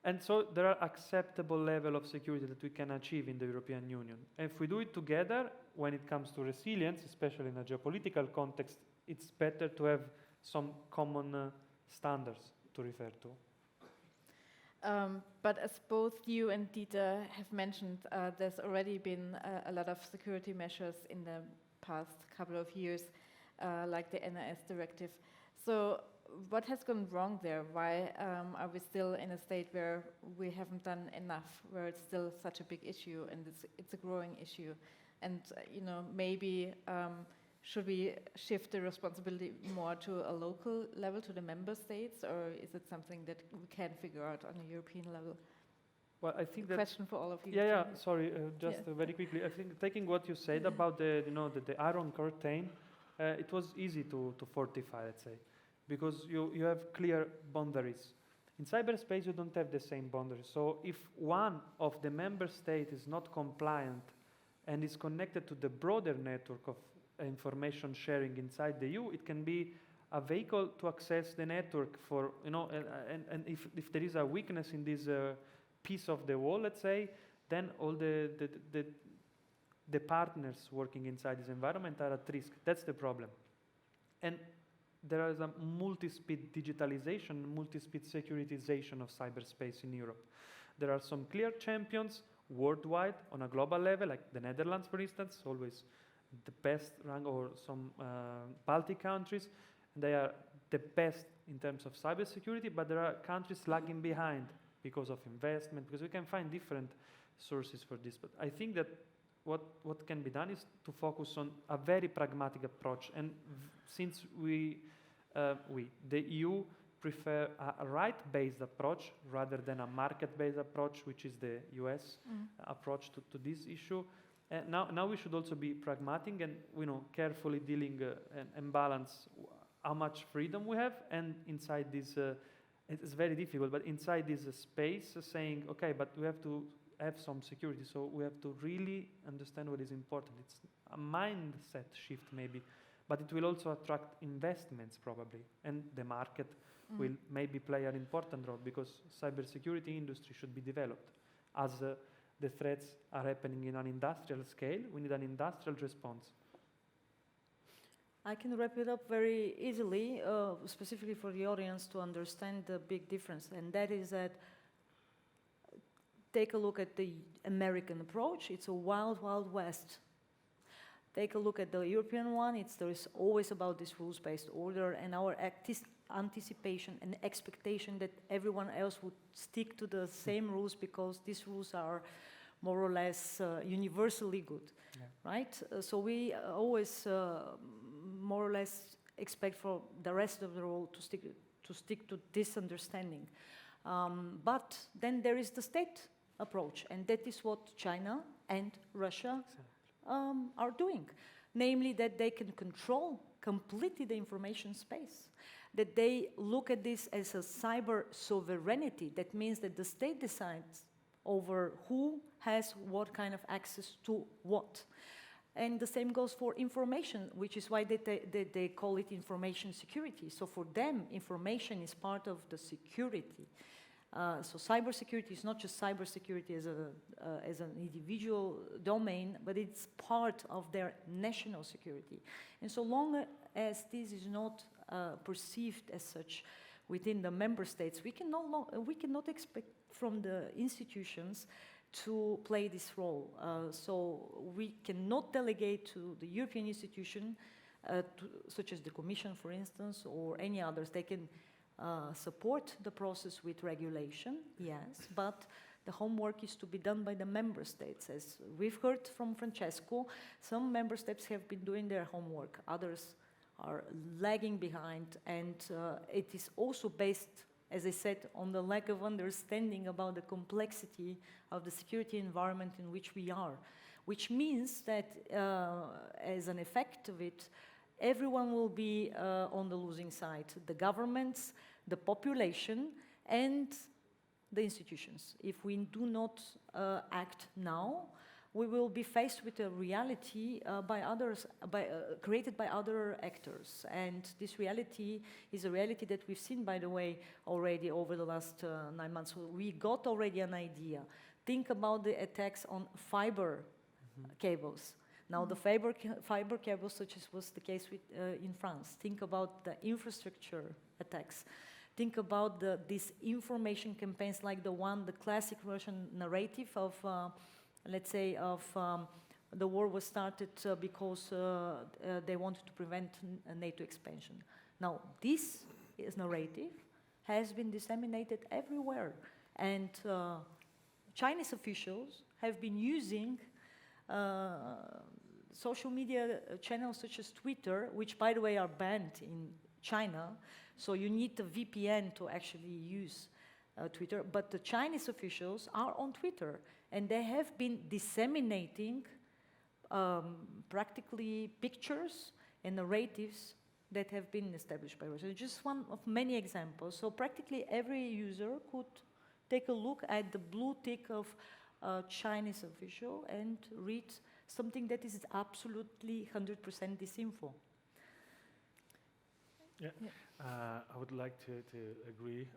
And so there are acceptable level of security that we can achieve in the European Union. And if we do it together, when it comes to resilience, especially in a geopolitical context, it's better to have some common standards to refer to. But as both you and Dieter have mentioned, there's already been a lot of security measures in the past couple of years, like the NIS Directive. So what has gone wrong there? Why are we still in a state where we haven't done enough, where it's still such a big issue and it's a growing issue? And maybe should we shift the responsibility more to a local level, to the member states, or is it something that we can figure out on a European level? Well, I think that question for all of you. Yeah. Sorry, very quickly. I think taking what you said about the Iron Curtain, it was easy to fortify, let's say, because you have clear boundaries. In cyberspace, you don't have the same boundaries. So if one of the member states is not compliant and is connected to the broader network of information sharing inside the EU, it can be a vehicle to access the network for, and if there is a weakness in this piece of the wall, let's say, then all the partners working inside this environment are at risk. That's the problem. And there is a multi-speed digitalization, multi-speed securitization of cyberspace in Europe. There are some clear champions worldwide on a global level, like the Netherlands, for instance, always the best rank, or some Baltic countries. They are the best in terms of cybersecurity, but there are countries lagging behind because of investment, because we can find different sources for this. But I think that what can be done is to focus on a very pragmatic approach. And since the EU prefer a right-based approach rather than a market-based approach, which is the US approach to this issue, now we should also be pragmatic and carefully dealing and balance how much freedom we have, and inside this it's very difficult, but inside this space saying, okay, but we have to have some security, so we have to really understand what is important. It's a mindset shift maybe, but it will also attract investments probably, and the market will maybe play an important role, because cybersecurity industry should be developed. As the threats are happening in an industrial scale, we need an industrial response. I can wrap it up very easily, specifically for the audience to understand the big difference, and that is that take a look at the American approach. It's a wild, wild west. Take a look at the European one. There is always about this rules-based order and our anticipation and expectation that everyone else would stick to the same rules because these rules are more or less universally good, right? So we always more or less expect for the rest of the world to stick to this understanding. But then there is the state approach, and that is what China and Russia are doing. Namely, that they can control completely the information space, that they look at this as a cyber sovereignty. That means that the state decides over who has what kind of access to what. And the same goes for information, which is why they call it information security. So for them, information is part of the security. So cybersecurity is not just cybersecurity as an individual domain, but it's part of their national security. And so long as this is not perceived as such within the member states, we cannot expect from the institutions to play this role. So we cannot delegate to the European institution, such as the Commission, for instance, or any others. They can support the process with regulation, yes, but the homework is to be done by the member states. As we've heard from Francesco, some member states have been doing their homework, others are lagging behind, and it is also based, as I said, on the lack of understanding about the complexity of the security environment in which we are, which means that as an effect of it, everyone will be on the losing side, the governments, the population, and the institutions. If we do not act now, we will be faced with a reality created by other actors. And this reality is a reality that we've seen, by the way, already over the last 9 months. So we got already an idea. Think about the attacks on fiber cables. Now, the fiber cables, such as was the case in France. Think about the infrastructure attacks. Think about these information campaigns like the classic Russian narrative of, let's say, the war was started because they wanted to prevent a NATO expansion. Now, this narrative has been disseminated everywhere. And Chinese officials have been using social media channels such as Twitter, which, by the way, are banned in China. So you need a VPN to actually use Twitter. But the Chinese officials are on Twitter, and they have been disseminating practically pictures and narratives that have been established by Russia. Just one of many examples. So practically every user could take a look at the blue tick of Chinese official and read something that is absolutely 100% disinfo. Yeah, I would like to agree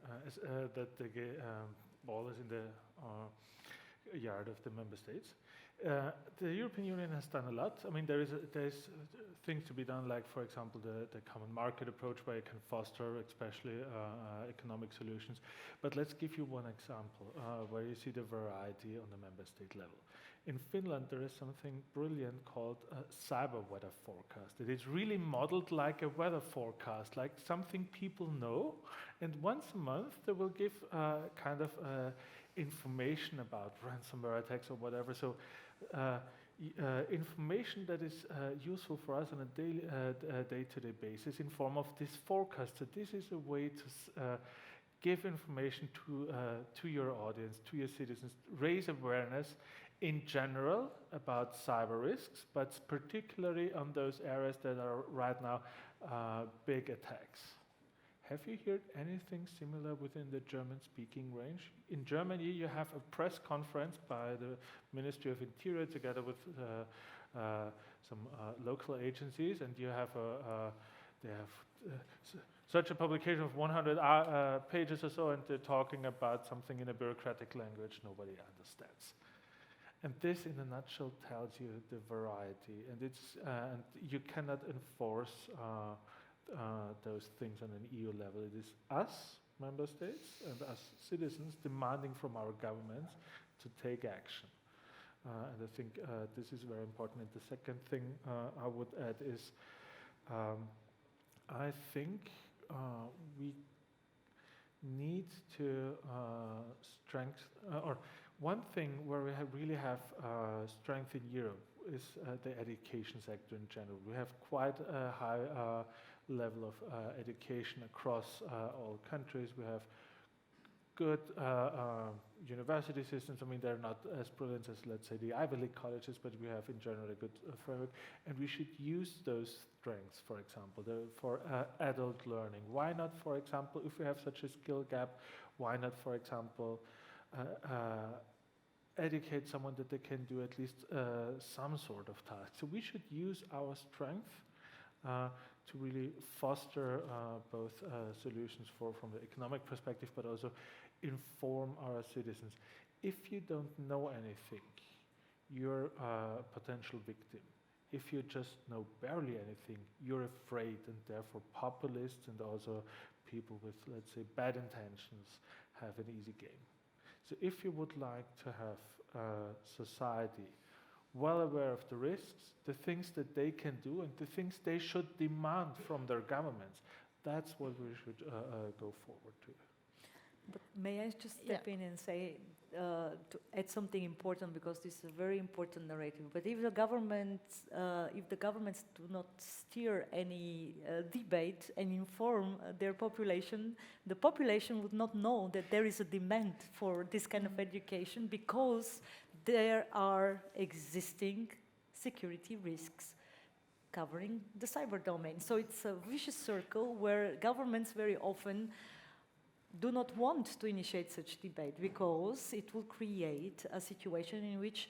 that the ball is in the yard of the member states. The European Union has done a lot. I mean, there's things to be done, like, for example, the common market approach, where you can foster especially economic solutions. But let's give you one example where you see the variety on the member state level. In Finland, there is something brilliant called a cyber weather forecast. It is really modeled like a weather forecast, like something people know. And once a month, they will give kind of information about ransomware attacks or whatever. So information that is useful for us on a day-to-day basis in form of this forecast. So this is a way to give information to your audience, to your citizens, raise awareness in general about cyber risks, but particularly on those areas that are right now big attacks. Have you heard anything similar within the German-speaking range? In Germany, you have a press conference by the Ministry of Interior together with some local agencies, and you have they have such a publication of 100 pages or so, and they're talking about something in a bureaucratic language nobody understands. And this, in a nutshell, tells you the variety, and and you cannot enforce those things on an EU level. It is us, member states, and us citizens demanding from our governments to take action. And I think this is very important. And the second thing I would add is, I think we need to strengthen, or One thing where we really have strength in Europe is the education sector in general. We have quite a high level of education across all countries. We have good university systems. I mean, they're not as brilliant as, let's say, the Ivy League colleges, but we have in general a good framework. And we should use those strengths, for example, for adult learning. Why not, for example, if we have such a skill gap, why not, for example, educate someone that they can do at least some sort of task. So we should use our strength to really foster both solutions from the economic perspective, but also inform our citizens. If you don't know anything, you're a potential victim. If you just know barely anything, you're afraid, and therefore populists and also people with, let's say, bad intentions have an easy game. So if you would like to have a society well aware of the risks, the things that they can do and the things they should demand from their governments, that's what we should go forward to. But may I just step in and say, to add something important, because this is a very important narrative. But if the governments do not steer any debate and inform their population, the population would not know that there is a demand for this kind of education, because there are existing security risks covering the cyber domain. So it's a vicious circle where governments very often do not want to initiate such debate, because it will create a situation in which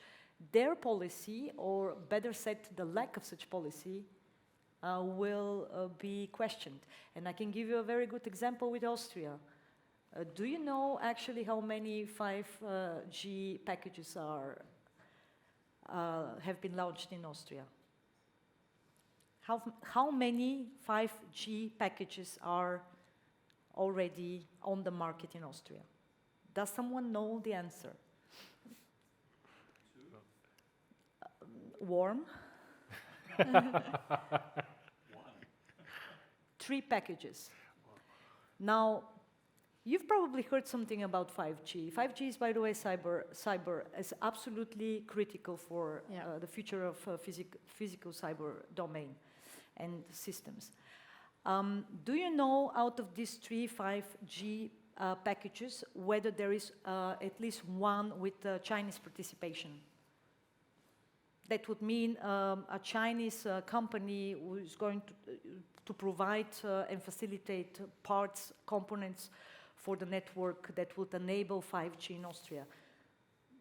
their policy, or better said, the lack of such policy, will be questioned. And I can give you a very good example with Austria. Do you know actually how many 5G packages have been launched in Austria? How many 5G packages are already on the market in Austria? Does someone know the answer? Warm? 3 packages. Now, you've probably heard something about 5G. 5G is, by the way, cyber is absolutely critical for the future of physical cyber domain and systems. Do you know, out of these 3 5G packages, whether there is at least one with Chinese participation? That would mean a Chinese company who is going to provide and facilitate parts, components for the network that would enable 5G in Austria.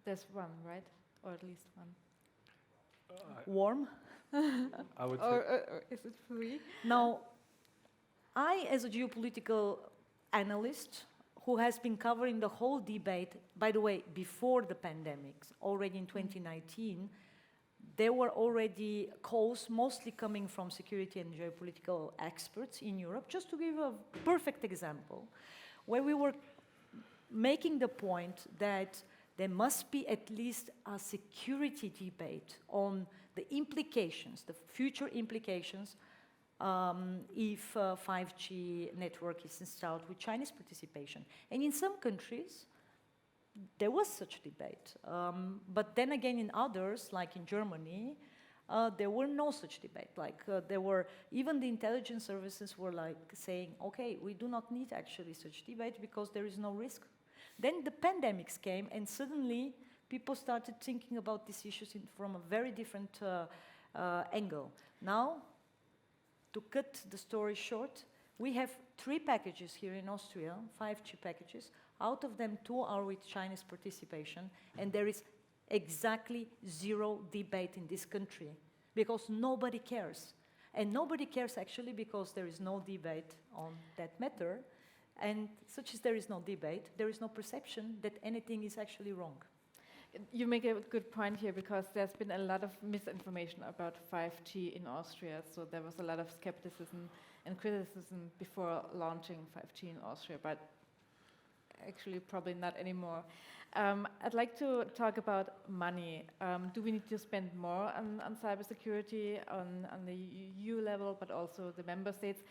There's one, right? Or at least one. Warm? I would say. Or is it 3? Now, I, as a geopolitical analyst who has been covering the whole debate, by the way, before the pandemics, already in 2019, there were already calls, mostly coming from security and geopolitical experts in Europe, just to give a perfect example, where we were making the point that there must be at least a security debate on the implications, the future implications, if 5G network is installed with Chinese participation. And in some countries, there was such debate. But then again, in others, like in Germany, there were no such debate. Like there were, even the intelligence services were like saying, okay, we do not need actually such debate because there is no risk. Then the pandemics came, and suddenly people started thinking about these issues from a very different angle. Now, to cut the story short, we have 3 packages here in Austria, 5G packages. Out of them, 2 are with Chinese participation, and there is exactly 0 debate in this country, because nobody cares. And nobody cares actually because there is no debate on that matter, and such as there is no debate, there is no perception that anything is actually wrong. You make a good point here, because there's been a lot of misinformation about 5G in Austria, so there was a lot of skepticism and criticism before launching 5G in Austria, but actually probably not anymore. I'd like to talk about money. Do we need to spend more on cybersecurity on the EU level, but also the member states?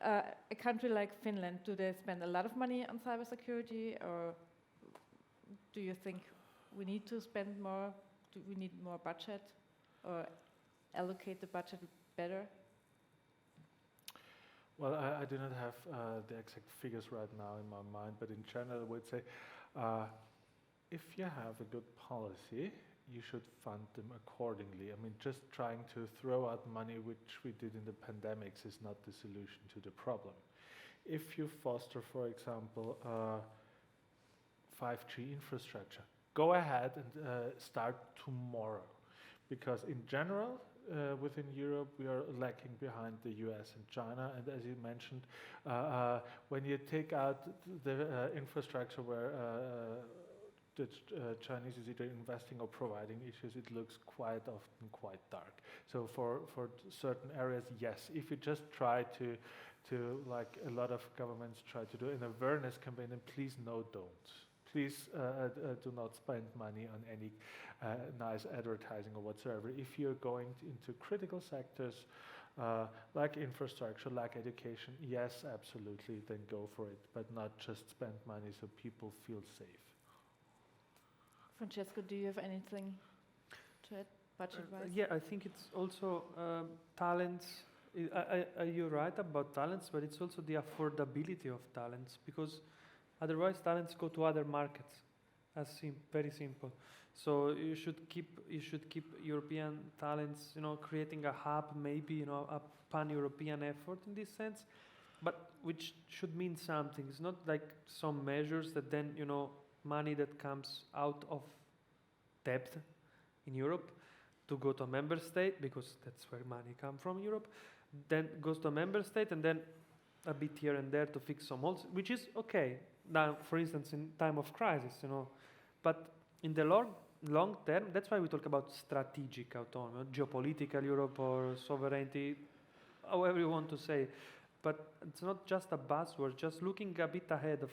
A country like Finland, do they spend a lot of money on cybersecurity, or do you think we need to spend more? Do we need more budget, or allocate the budget better? Well, I do not have the exact figures right now in my mind, but in general, I would say if you have a good policy, you should fund them accordingly. I mean, just trying to throw out money, which we did in the pandemics, is not the solution to the problem. If you foster, for example, 5G infrastructure, go ahead and start tomorrow. Because in general, within Europe, we are lacking behind the US and China. And as you mentioned, when you take out the infrastructure where the Chinese is either investing or providing issues, it looks quite often quite dark. So for certain areas, yes. If you just try to like a lot of governments try to do an awareness campaign, then please no, don't. Please do not spend money on any nice advertising or whatsoever. If you're going into critical sectors like infrastructure, like education, yes, absolutely, then go for it. But not just spend money so people feel safe. Francesco, do you have anything to add, budget-wise? Yeah, I think it's also talents. You're right about talents, but it's also the affordability of talents, because otherwise talents go to other markets. Very simple. So you should keep European talents, creating a hub, maybe, a pan-European effort in this sense, but which should mean something. It's not like some measures that then, money that comes out of debt in Europe to go to a member state, because that's where money comes from, Europe, then goes to a member state, and then a bit here and there to fix some holes, which is okay. Now, for instance, in time of crisis, but in the long term, that's why we talk about strategic autonomy, geopolitical Europe or sovereignty, however you want to say. But it's not just a buzzword, just looking a bit ahead of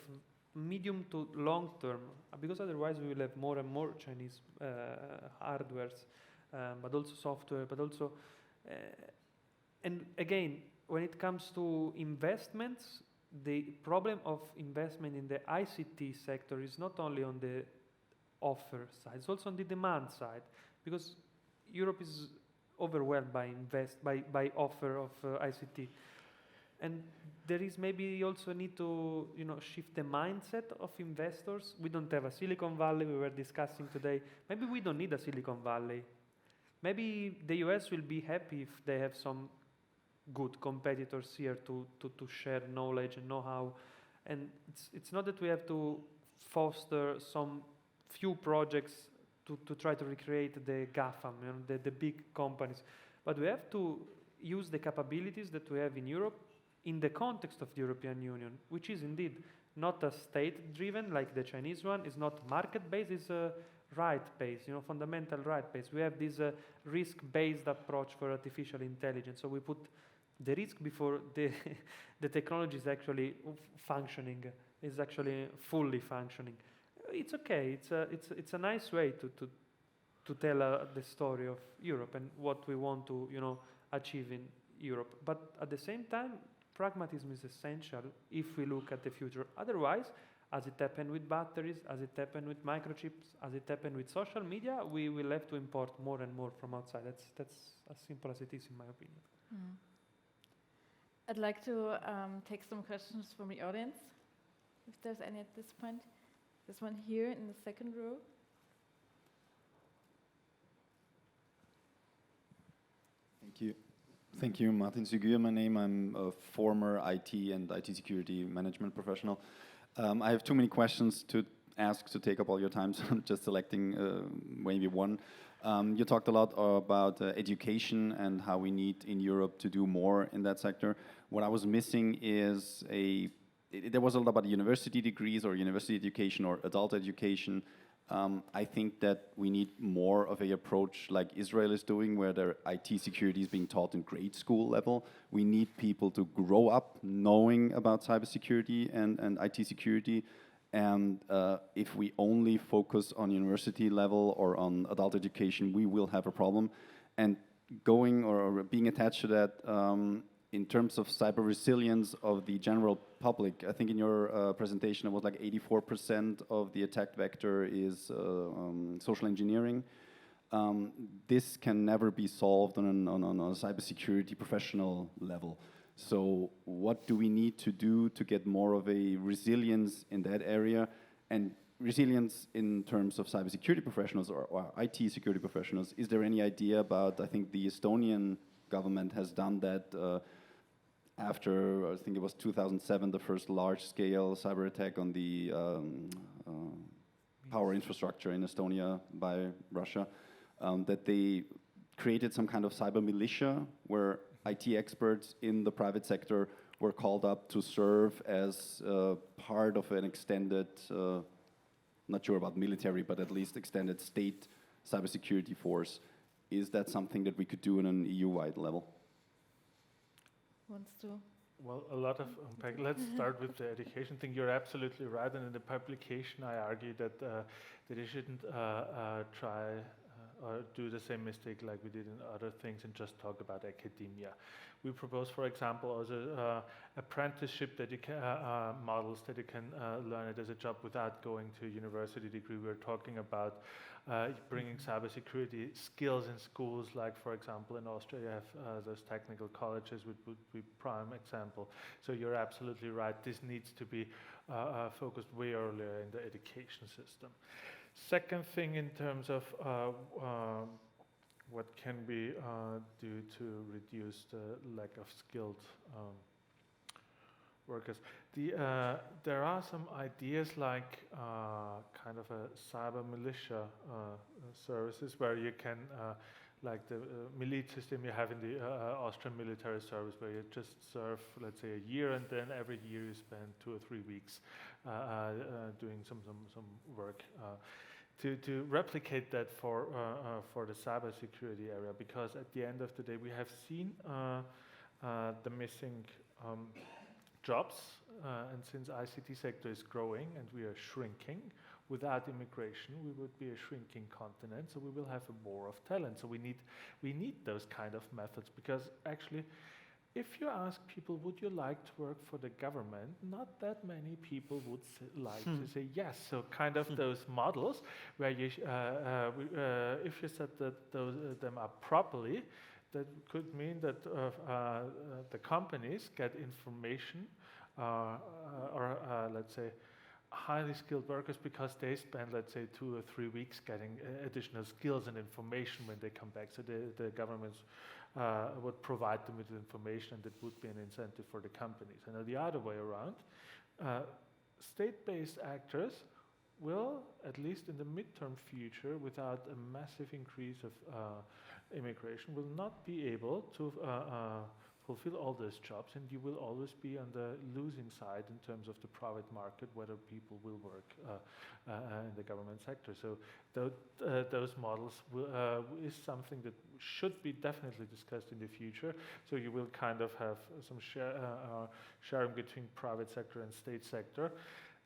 medium to long term, because otherwise we will have more and more Chinese hardwares, but also software, but also, and again, when it comes to investments, the problem of investment in the ICT sector is not only on the offer side, it's also on the demand side, because Europe is overwhelmed by offer of ICT. And there is maybe also a need to shift the mindset of investors. We don't have a Silicon Valley, we were discussing today. Maybe we don't need a Silicon Valley. Maybe the US will be happy if they have some good competitors here to share knowledge and know-how. And it's not that we have to foster some few projects to try to recreate the GAFAM, the big companies. But we have to use the capabilities that we have in Europe in the context of the European Union, which is indeed not a state-driven like the Chinese one, is not market-based, it's a right-based, fundamental right-based. We have this risk-based approach for artificial intelligence. So we put the risk before the technology is actually functioning, is actually fully functioning. It's okay. It's a nice way to tell the story of Europe and what we want to achieve in Europe. But at the same time, pragmatism is essential if we look at the future. Otherwise, as it happened with batteries, as it happened with microchips, as it happened with social media, we will have to import more and more from outside. That's as simple as it is, in my opinion. Mm. I'd like to take some questions from the audience, if there's any at this point. There's one here in the second row. Thank you. Thank you, Martin Sugur, my name. I'm a former IT and IT security management professional. I have too many questions to ask to take up all your time, so I'm just selecting maybe one. You talked a lot about education and how we need in Europe to do more in that sector. What I was missing is there was a lot about university degrees or university education or adult education. I think that we need more of an approach like Israel is doing, where their IT security is being taught in grade school level. We need people to grow up knowing about cybersecurity and IT security. And if we only focus on university level or on adult education, we will have a problem. And going or being attached to that, in terms of cyber resilience of the general public, I think in your presentation it was like 84% of the attack vector is social engineering. This can never be solved on a cybersecurity professional level. So what do we need to do to get more of a resilience in that area? And resilience in terms of cybersecurity professionals or IT security professionals, is there any idea about, I think the Estonian government has done that after, I think it was 2007, the first large-scale cyber attack on the power infrastructure in Estonia by Russia, that they created some kind of cyber militia where IT experts in the private sector were called up to serve as part of an extended, not sure about military, but at least extended state cybersecurity force. Is that something that we could do on an EU-wide level? Wants to? Well, a lot of let's start with the education thing. You're absolutely right, and in the publication I argue that that you shouldn't try or do the same mistake like we did in other things and just talk about academia. We propose, for example, also apprenticeship that you can, models that you can learn it as a job without going to a university degree. We're talking about bringing cybersecurity skills in schools, like, for example, in Austria you have those technical colleges, which would be prime example. So you're absolutely right. This needs to be focused way earlier in the education system. Second thing, in terms of what can we do to reduce the lack of skilled workers. There are some ideas like kind of a cyber militia services where you can, like the militia system you have in the Austrian military service, where you just serve, let's say, a year, and then every year you spend 2 or 3 weeks doing some work. To replicate that for the cybersecurity area, because at the end of the day we have seen the missing jobs, and since ICT sector is growing and we are shrinking, without immigration we would be a shrinking continent, so we will have a war of talent. So we need those kind of methods, because actually if you ask people, would you like to work for the government, not that many people would like to say yes. So kind of those models where you if you set them up properly, that could mean that the companies get information or let's say highly skilled workers, because they spend, let's say, 2 or 3 weeks getting additional skills and information when they come back. So the governments would provide them with information, and that would be an incentive for the companies. And the other way around, state-based actors will, at least in the midterm future, without a massive increase of immigration, will not be able to fulfill all those jobs, and you will always be on the losing side in terms of the private market, whether people will work in the government sector. So those models is something that should be definitely discussed in the future. So you will kind of have some sharing between private sector and state sector.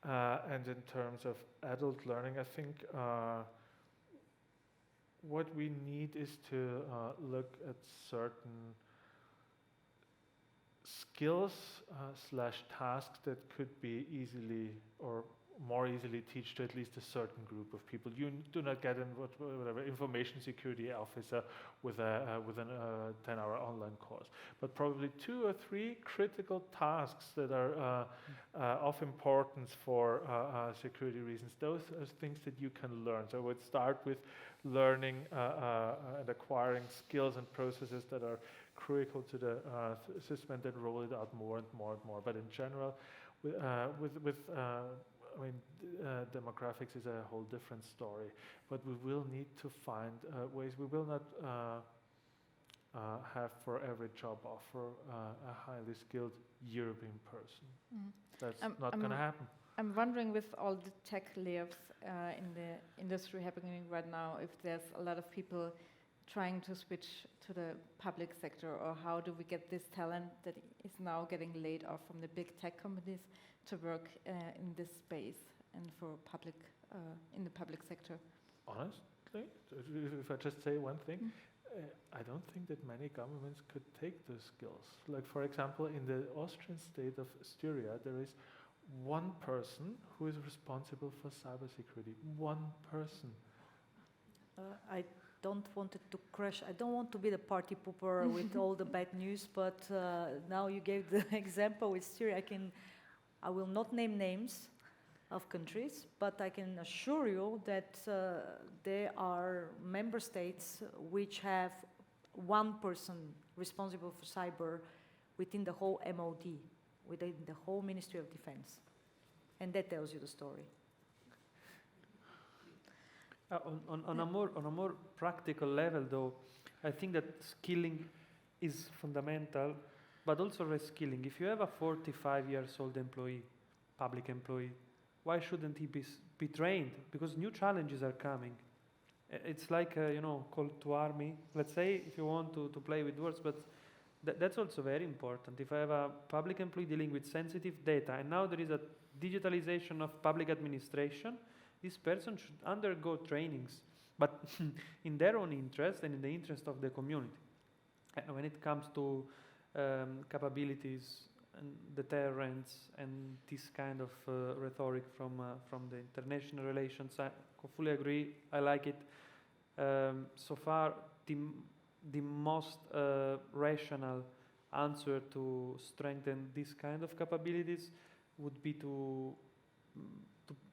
And in terms of adult learning, I think what we need is to look at certain skills slash tasks that could be easily or more easily teach to at least a certain group of people. You do not get in whatever information security officer with a 10-hour online course, but probably 2 or 3 critical tasks that are of importance for security reasons. Those are things that you can learn. So I would start with learning and acquiring skills and processes that are critical to the system, and then roll it out more and more and more. But in general, I mean, demographics is a whole different story, but we will need to find ways. We will not have for every job offer a highly skilled European person. That's not going to happen. I'm wondering, with all the tech layoffs in the industry happening right now, if there's a lot of people trying to switch to the public sector, or how do we get this talent that is now getting laid off from the big tech companies to work in this space and for public in the public sector? Honestly, if I just say one thing, I don't think that many governments could take those skills. Like, for example, in the Austrian state of Styria, there is one person who is responsible for cybersecurity. One person. I don't want it to crash. I don't want to be the party pooper with all the bad news, but now you gave the example with Syria. I will not name names of countries, but I can assure you that there are member states which have one person responsible for cyber within the whole MOD, within the whole Ministry of Defense. And that tells you the story. On a more practical level, though, I think that skilling is fundamental, but also reskilling. If you have a 45-year-old employee, public employee, why shouldn't he be trained? Because new challenges are coming. It's like call to army. Let's say, if you want to play with words, but that's also very important. If I have a public employee dealing with sensitive data, and now there is a digitalization of public administration, this person should undergo trainings, but in their own interest and in the interest of the community. And when it comes to capabilities and deterrence and this kind of rhetoric from the international relations, I fully agree. I like it. So far, the most rational answer to strengthen this kind of capabilities would be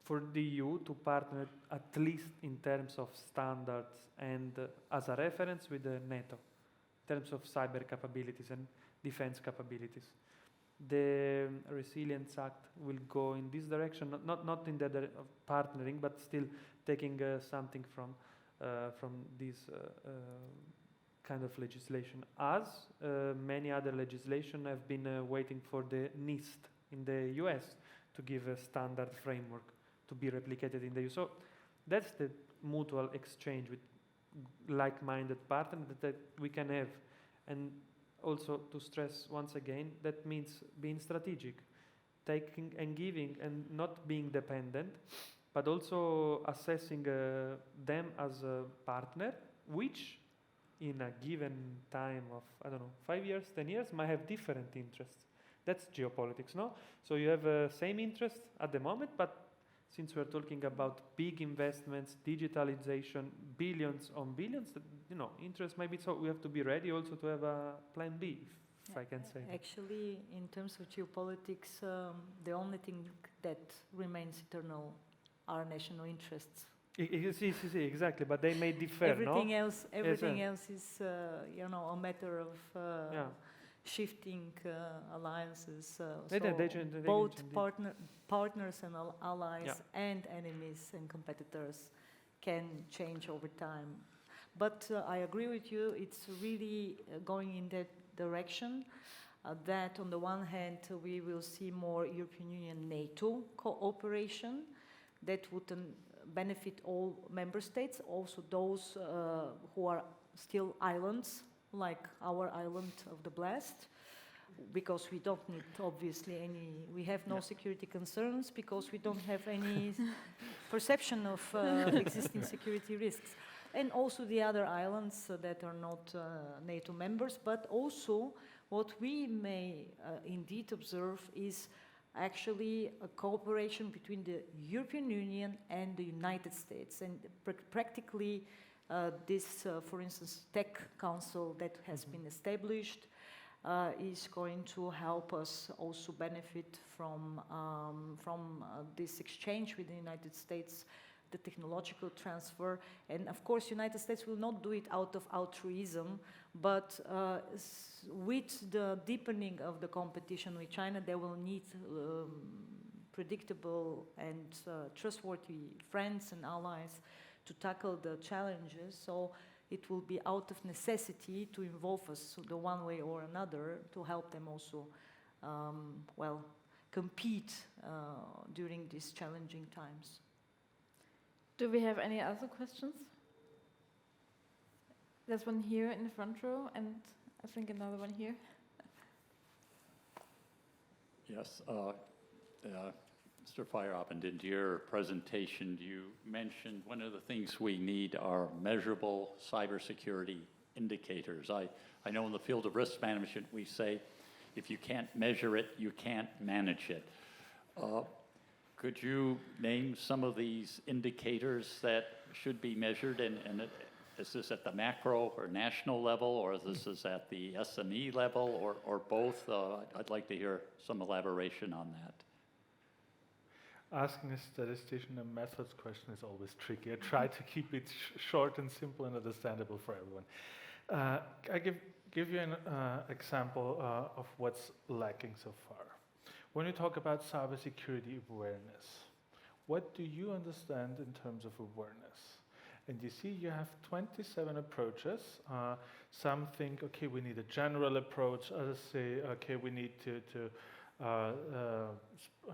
for the EU to partner at least in terms of standards and as a reference with the NATO, in terms of cyber capabilities and defense capabilities. The Resilience Act will go in this direction, not in the of partnering, but still taking something from this kind of legislation. As many other legislation have been waiting for the NIST in the US to give a standard framework to be replicated in the EU. So that's the mutual exchange with like-minded partners that we can have. And also to stress once again, that means being strategic, taking and giving and not being dependent, but also assessing them as a partner, which in a given time of, 5 years, 10 years, might have different interests. That's geopolitics, no? So you have same interest at the moment, but since we're talking about big investments, digitalization, billions on billions, interest might be, so we have to be ready also to have a plan B, if I can say. Actually, in terms of geopolitics, the only thing that remains eternal are national interests. Exactly, but they may differ, everything no? else is, a matter of shifting alliances. Both partners and allies and enemies and competitors can change over time. But I agree with you, it's really going in that direction, that on the one hand we will see more European Union-NATO cooperation that would benefit all member states, also those who are still islands, like our island of the Blast, because we don't need, obviously, we have no security concerns because we don't have any perception of existing security risks. And also the other islands that are not NATO members, but also what we may indeed observe is actually a cooperation between the European Union and the United States. And practically this, for instance, Tech Council that has been established is going to help us also benefit from this exchange with the United States, the technological transfer. And of course, United States will not do it out of altruism, but with the deepening of the competition with China, they will need predictable and trustworthy friends and allies to tackle the challenges. So it will be out of necessity to involve us the one way or another to help them also, compete during these challenging times. Do we have any other questions? There's one here in the front row, and I think another one here. Yes, Mr. Feierabend, in your presentation, you mentioned one of the things we need are measurable cybersecurity indicators. I know in the field of risk management, we say, if you can't measure it, you can't manage it. Could you name some of these indicators that should be measured, and is this at the macro or national level, or this is at the SME level, or both? I'd like to hear some elaboration on that. Asking a statistician a methods question is always tricky. I try to keep it short and simple and understandable for everyone. I give you an example of what's lacking so far. When you talk about cybersecurity awareness, what do you understand in terms of awareness? And you see you have 27 approaches. Some think, okay, we need a general approach. Others say, okay, we need to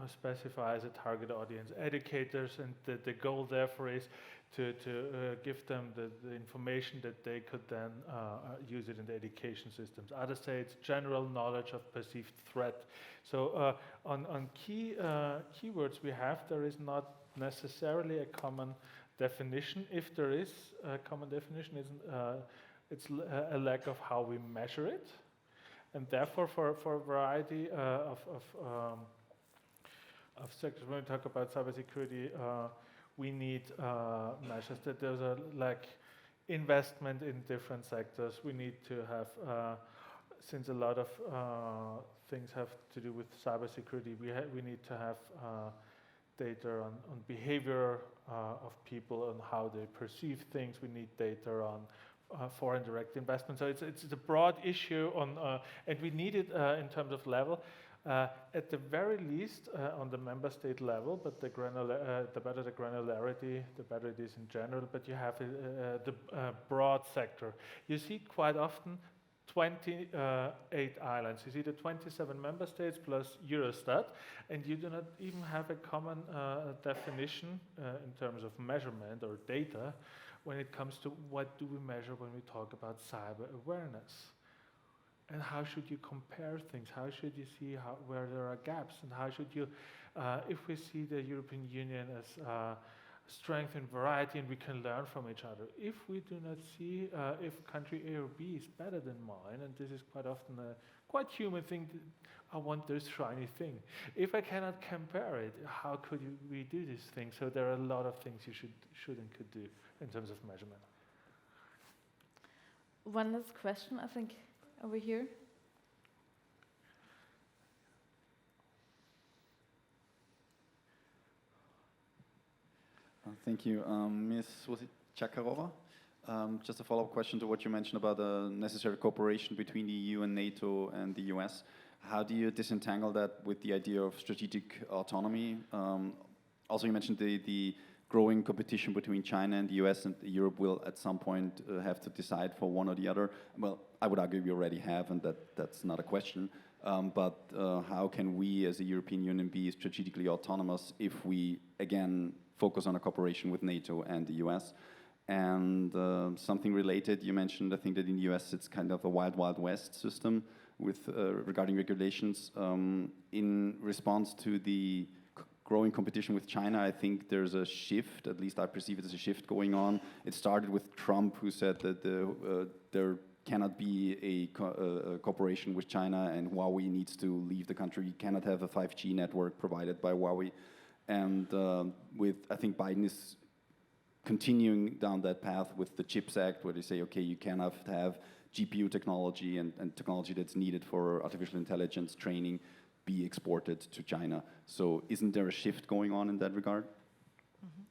specify as a target audience educators, and the goal therefore is to give them the information that they could then use it in the education systems. Others say it's general knowledge of perceived threat. So on keywords we have, there is not necessarily a common definition. If there is a common definition, it's a lack of how we measure it. And therefore, for a variety of sectors, when we talk about cybersecurity, we need measures that there's a like investment in different sectors. We need to have, since a lot of things have to do with cybersecurity, we need to have data on behavior of people, on how they perceive things. We need data on foreign direct investment. So it's a broad issue and we need it in terms of level. At the very least on the member state level, but the better the granularity, the better it is in general. But you have the broad sector. You see quite often 28 islands. You see the 27 member states plus Eurostat, and you do not even have a common definition in terms of measurement or data when it comes to what do we measure when we talk about cyber awareness. And how should you compare things? How should you see where there are gaps? And how should you, if we see the European Union as strength and variety and we can learn from each other, if we do not see if country A or B is better than mine, and this is quite often a quite human thing, I want this shiny thing. If I cannot compare it, how could we do this thing? So there are a lot of things you should and could do in terms of measurement. One last question, I think, over here. Thank you. Ms. was it Chakarova? Just a follow-up question to what you mentioned about the necessary cooperation between the EU and NATO and the US. How do you disentangle that with the idea of strategic autonomy? Also, you mentioned the growing competition between China and the US, and Europe will at some point have to decide for one or the other. Well, I would argue we already have, and that's not a question. But how can we as a European Union be strategically autonomous if we, again, focus on a cooperation with NATO and the US? And something related, you mentioned, I think that in the US it's kind of a wild, wild west system with regarding regulations. In response to the growing competition with China, I think there's a shift, at least I perceive it as a shift going on. It started with Trump, who said that there cannot be a cooperation with China and Huawei needs to leave the country. You cannot have a 5G network provided by Huawei. And I think Biden is continuing down that path with the CHIPS Act, where they say, okay, you cannot have GPU technology and technology that's needed for artificial intelligence training be exported to China. So isn't there a shift going on in that regard? Mm-hmm.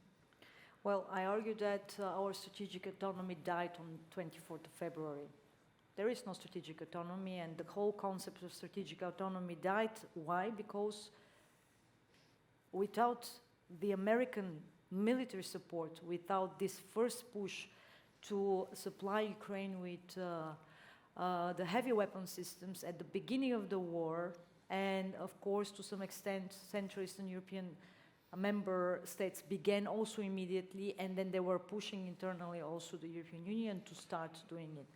Well, I argue that our strategic autonomy died on 24th of February. There is no strategic autonomy, and the whole concept of strategic autonomy died. Why? Because without the American military support, without this first push to supply Ukraine with the heavy weapon systems at the beginning of the war, and of course, to some extent, Central Eastern European member states began also immediately, and then they were pushing internally also the European Union to start doing it.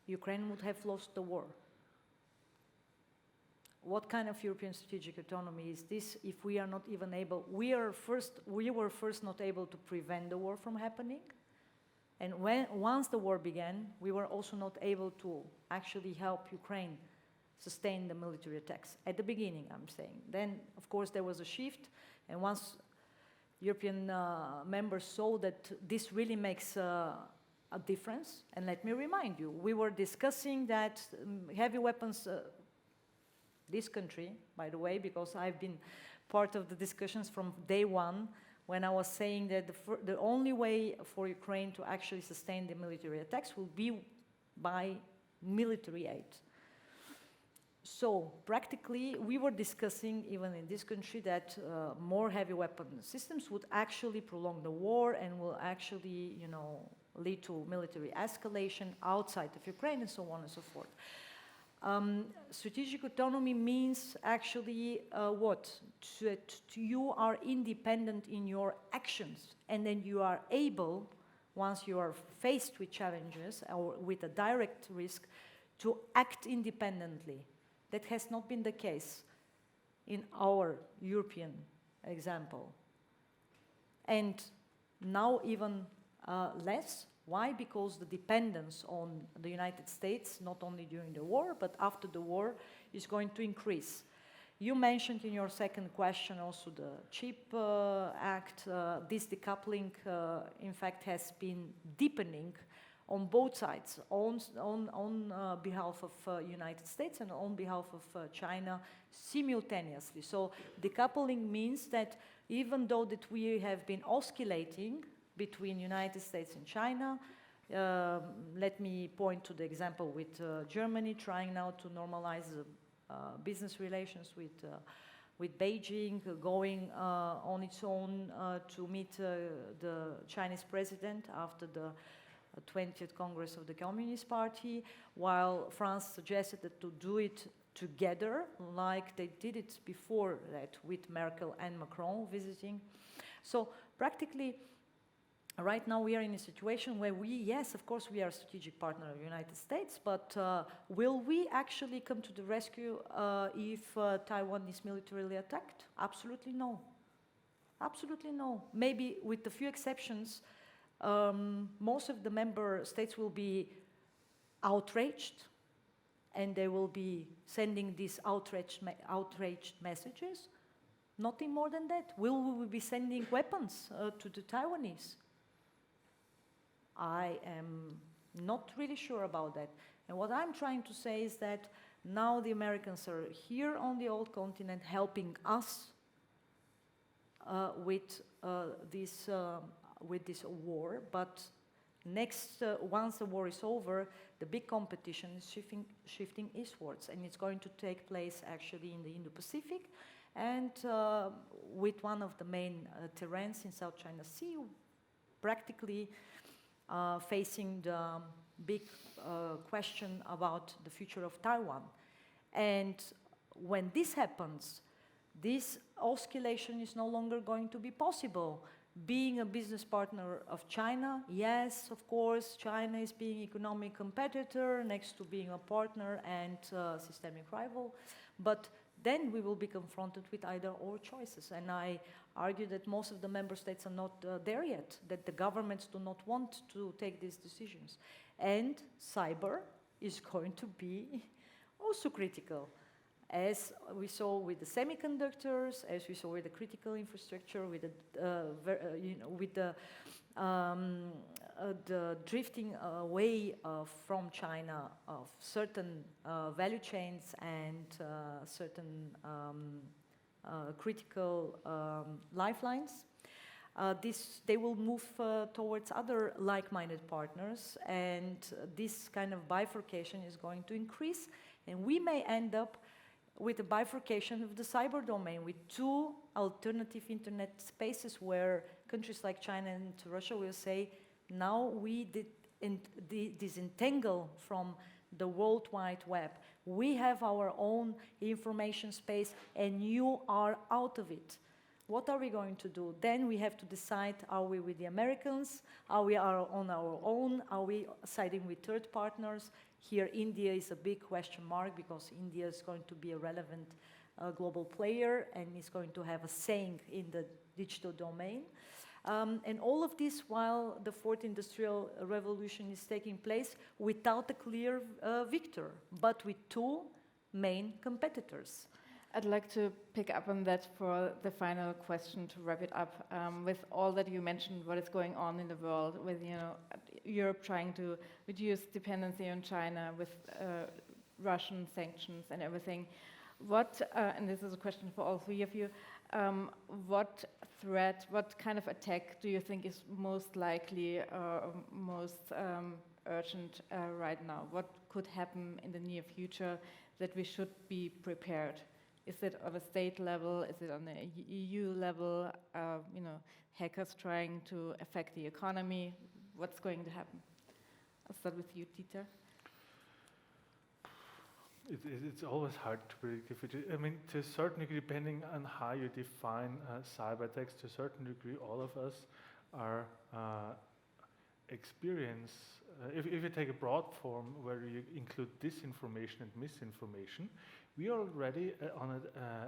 Ukraine would have lost the war. What kind of European strategic autonomy is this if we are not even able, we were first not able to prevent the war from happening, And once the war began, we were also not able to actually help Ukraine sustain the military attacks. At the beginning, I'm saying. Then, of course, there was a shift, and once European members saw that this really makes a difference, and let me remind you, we were discussing that heavy weapons, this country, by the way, because I've been part of the discussions from day one, when I was saying that the only way for Ukraine to actually sustain the military attacks will be by military aid. So practically, we were discussing, even in this country, that more heavy weapon systems would actually prolong the war and will actually, you know, lead to military escalation outside of Ukraine and so on and so forth. Strategic autonomy means actually what? You are independent in your actions, and then you are able, once you are faced with challenges or with a direct risk, to act independently. That has not been the case in our European example. And now even less. Why? Because the dependence on the United States, not only during the war, but after the war, is going to increase. You mentioned in your second question also the CHIP Act. This decoupling, in fact, has been deepening on both sides, on behalf of United States and on behalf of China simultaneously. So decoupling means that even though that we have been oscillating between United States and China. Let me point to the example with Germany trying now to normalize business relations with Beijing, going on its own to meet the Chinese president after the 20th Congress of the Communist Party, while France suggested that to do it together, like they did it before that with Merkel and Macron visiting. So practically, right now we are in a situation where yes, of course, we are a strategic partner of the United States, but will we actually come to the rescue if Taiwan is militarily attacked? Absolutely no. Absolutely no. Maybe with a few exceptions, most of the member states will be outraged, and they will be sending these outraged messages. Nothing more than that. Will we be sending weapons to the Taiwanese? I am not really sure about that. And what I'm trying to say is that now the Americans are here on the old continent helping us with this war, but once the war is over, the big competition is shifting eastwards, and it's going to take place actually in the Indo-Pacific, and with one of the main terrains in South China Sea, practically facing the big question about the future of Taiwan. And when this happens, this oscillation is no longer going to be possible. Being a business partner of China, yes, of course, China is being an economic competitor next to being a partner and systemic rival, but then we will be confronted with either or choices. And I argue that most of the member states are not there yet, that the governments do not want to take these decisions. And cyber is going to be also critical, as we saw with the semiconductors, as we saw with the critical infrastructure, with the drifting away from China of certain value chains and certain critical lifelines. They will move towards other like-minded partners, and this kind of bifurcation is going to increase, and we may end up with a bifurcation of the cyber domain, with two alternative internet spaces where countries like China and Russia will say, now we disentangle from the World Wide Web. We have our own information space, and you are out of it. What are we going to do? Then we have to decide, are we with the Americans? Are we on our own? Are we siding with third partners? Here, India is a big question mark, because India is going to be a relevant global player and is going to have a saying in the digital domain. And all of this while the fourth industrial revolution is taking place without a clear victor, but with two main competitors. I'd like to pick up on that for the final question to wrap it up. With all that you mentioned, what is going on in the world, with Europe trying to reduce dependency on China, with Russian sanctions and everything. What, and this is a question for all three of you, what threat, what kind of attack do you think is most likely or most urgent right now? What could happen in the near future that we should be prepared? Is it on a state level? Is it on the EU level? Hackers trying to affect the economy? What's going to happen? I'll start with you, Dieter. It's always hard to predict. To a certain degree, depending on how you define cyber attacks, to a certain degree, all of us are experience. If you take a broad form where you include disinformation and misinformation, we are already on an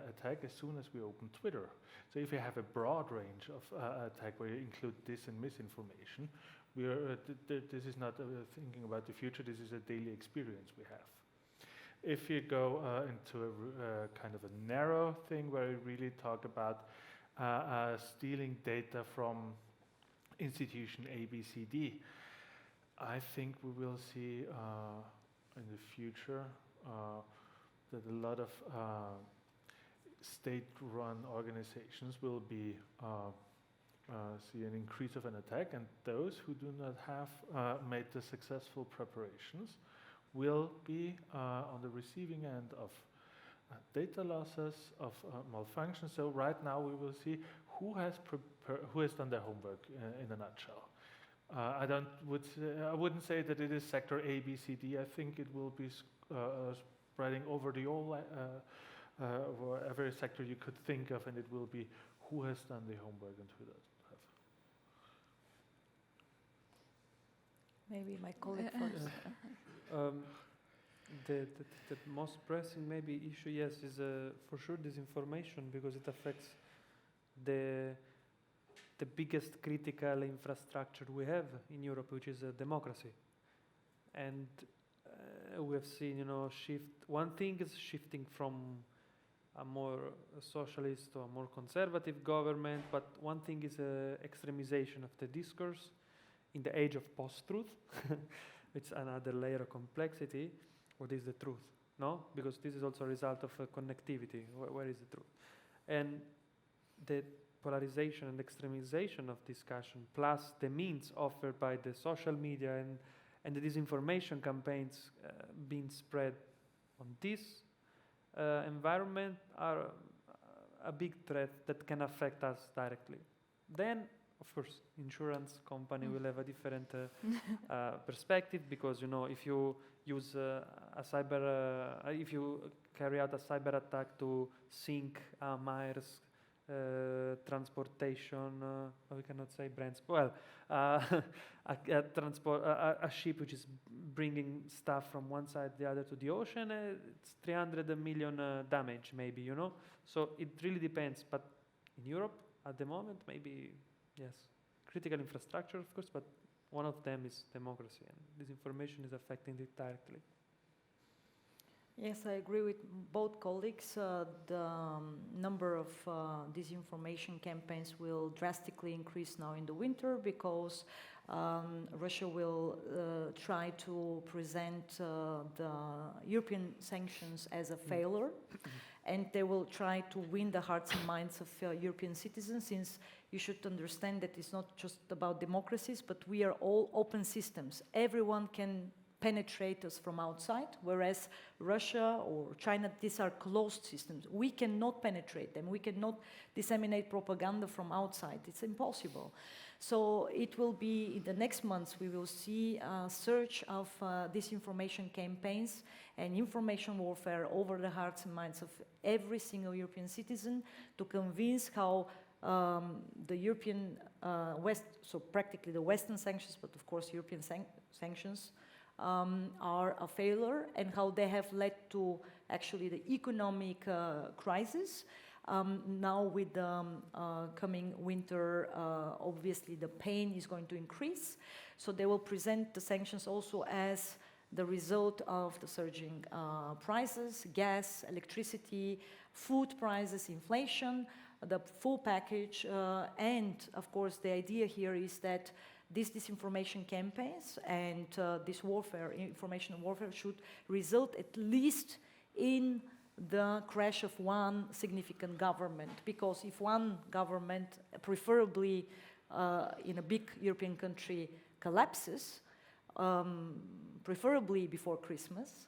attack as soon as we open Twitter. So if you have a broad range of attack where you include dis and misinformation, we are. This is not thinking about the future. This is a daily experience we have. If you go into a kind of a narrow thing where you really talk about stealing data from institution A, B, C, D, I think we will see in the future that a lot of state-run organizations will be see an increase of an attack, and those who do not have made the successful preparations will be on the receiving end of data losses, of malfunction. So right now we will see who has done their homework in a nutshell. I wouldn't say that it is sector A, B, C, D. I think it will be spreading over the whole every sector you could think of, and it will be who has done the homework and who doesn't have. Maybe my colleague first. The most pressing maybe issue, yes, is for sure disinformation, because it affects the biggest critical infrastructure we have in Europe, which is a democracy. And we have seen, shift. One thing is shifting from a more socialist to a more conservative government, but one thing is extremization of the discourse in the age of post-truth. It's another layer of complexity. What is the truth? No? Because this is also a result of connectivity. Where is the truth? And the polarization and extremization of discussion, plus the means offered by the social media and the disinformation campaigns being spread on this environment are a big threat that can affect us directly. Then, of course, insurance company will have a different perspective, because if you use if you carry out a cyber attack to sink Myers transportation, we cannot say brands. Well, a ship which is bringing stuff from one side to the other to the ocean, it's 300 million damage, maybe, So it really depends. But in Europe, at the moment, maybe, yes, critical infrastructure, of course, but one of them is democracy, and disinformation is affecting it directly. Yes, I agree with both colleagues. The number of disinformation campaigns will drastically increase now in the winter, because Russia will try to present the European sanctions as a failure, and they will try to win the hearts and minds of European citizens, since you should understand that it's not just about democracies, but we are all open systems. Everyone can penetrate us from outside, whereas Russia or China, these are closed systems. We cannot penetrate them. We cannot disseminate propaganda from outside. It's impossible. So it will be, in the next months, we will see a surge of disinformation campaigns and information warfare over the hearts and minds of every single European citizen, to convince how the European West, so practically the Western sanctions, but of course European sanctions, are a failure, and how they have led to actually the economic crisis. Now with the coming winter, obviously the pain is going to increase. So they will present the sanctions also as the result of the surging prices, gas, electricity, food prices, inflation, the full package. And of course, the idea here is that these disinformation campaigns and this warfare, information warfare, should result at least in the crash of one significant government. Because if one government, preferably in a big European country, collapses, preferably before Christmas,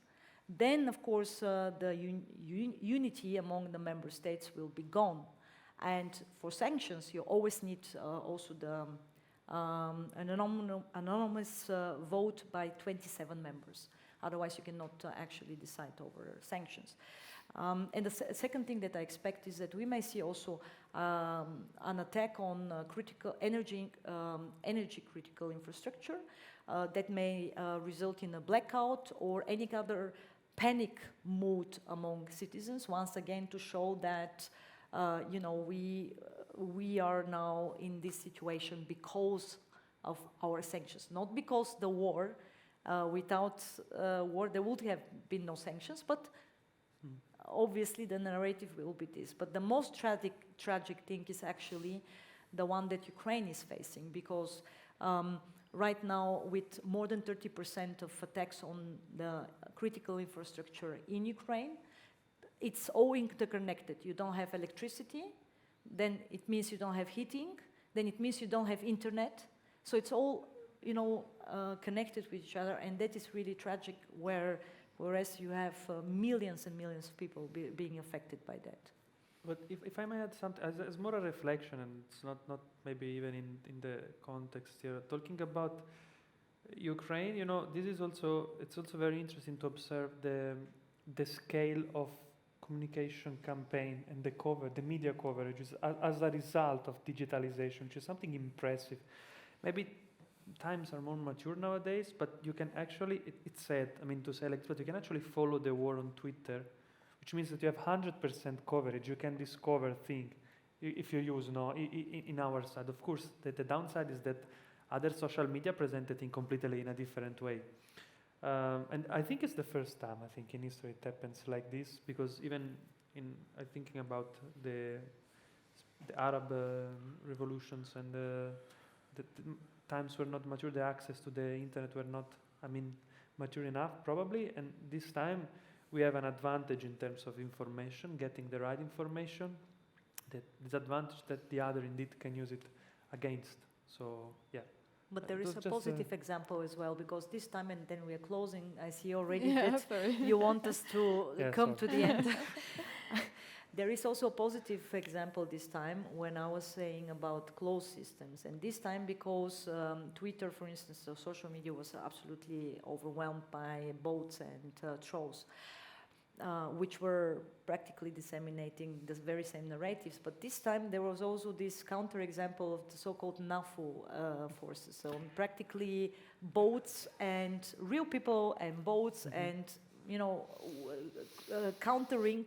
then of course the unity among the member states will be gone. And for sanctions, you always need also the an anonymous vote by 27 members. Otherwise, you cannot actually decide over sanctions. And the second thing that I expect is that we may see also an attack on critical energy critical infrastructure that may result in a blackout or any other panic mood among citizens. Once again, to show that you know, we are now in this situation because of our sanctions, not because the war. Without war, there would have been no sanctions, but obviously the narrative will be this. But the most tragic thing is actually the one that Ukraine is facing, because right now, with more than 30% of attacks on the critical infrastructure in Ukraine, it's all interconnected. You don't have electricity, then it means you don't have heating, then it means you don't have internet. So it's all, you know, connected with each other, and that is really tragic, whereas you have millions and millions of people being affected by that. But if I may add something, as more a reflection, and it's not maybe even in the context here, talking about Ukraine, you know, it's also very interesting to observe the scale of communication campaign and the media coverage as a result of digitalization, which is something impressive. Maybe times are more mature nowadays, but you can actually, it's sad, I mean, to say like, but you can actually follow the war on Twitter, which means that you have 100% coverage. You can discover things if you use in our side. Of course, the downside is that other social media present it completely in a different way. And I think it's the first time, I think, in history it happens like this, because even I'm thinking about the Arab revolutions and the times were not mature, the access to the internet were not, I mean, mature enough probably, and this time we have an advantage in terms of information, getting the right information, the disadvantage that the other indeed can use it against. So, yeah. But there is a positive example as well, because this time, and then we are closing, I see already that you want us to come to the end. There is also a positive example this time when I was saying about closed systems. And this time because Twitter, for instance, so social media was absolutely overwhelmed by bots and trolls, which were practically disseminating the very same narratives. But this time there was also this counterexample of the so-called NAFU forces. So practically bots and real people and bots and, you know, countering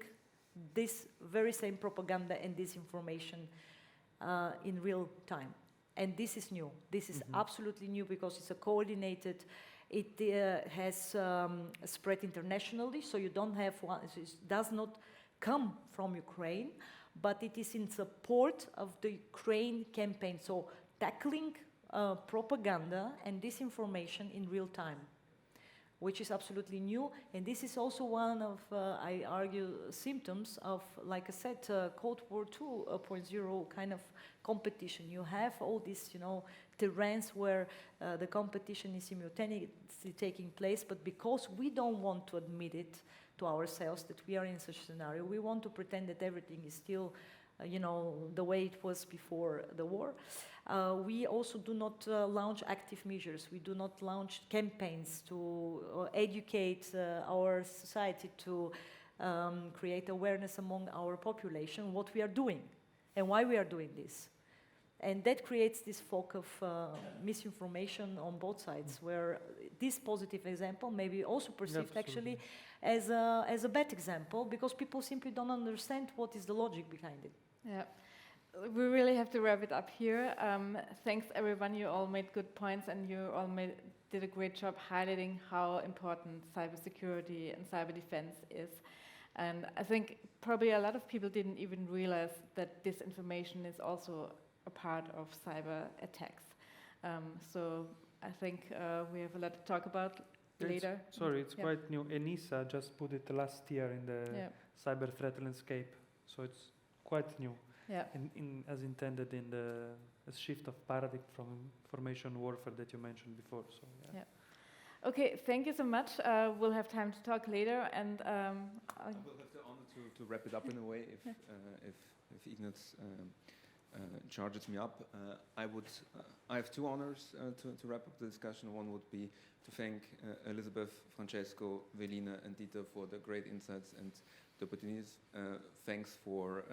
this very same propaganda and disinformation in real time. And this is new. This is absolutely new because it's a coordinated, it has spread internationally, so you don't have one, it does not come from Ukraine, but it is in support of the Ukraine campaign. So tackling propaganda and disinformation in real time, which is absolutely new. And this is also one of, I argue, symptoms of, like I said, Cold War 2.0 kind of competition. You have all these, you know, terrains where the competition is simultaneously taking place, but because we don't want to admit it to ourselves that we are in such a scenario, we want to pretend that everything is still, you know, the way it was before the war. We also do not launch active measures. We do not launch campaigns to educate our society, to create awareness among our population, what we are doing and why we are doing this. And that creates this fog of misinformation on both sides, where this positive example may be also perceived absolutely. actually as a bad example, because people simply don't understand what is the logic behind it. Yeah. We really have to wrap it up here. Thanks everyone, you all made good points and you all did a great job highlighting how important cybersecurity and cyber defense is. And I think probably a lot of people didn't even realize that disinformation is also a part of cyber attacks. So I think we have a lot to talk about later. It's quite new. ENISA just put it last year in the cyber threat landscape. So it's quite new. Yeah. As intended in the shift of paradigm from information warfare that you mentioned before. So yeah. Okay, thank you so much. We'll have time to talk later, and I will have the honor to wrap it up in a way if Ignaz charges me up. I have two honors to wrap up the discussion. One would be to thank Elizabeth, Francesco, Velina, and Dieter for the great insights and the opportunities. Thanks for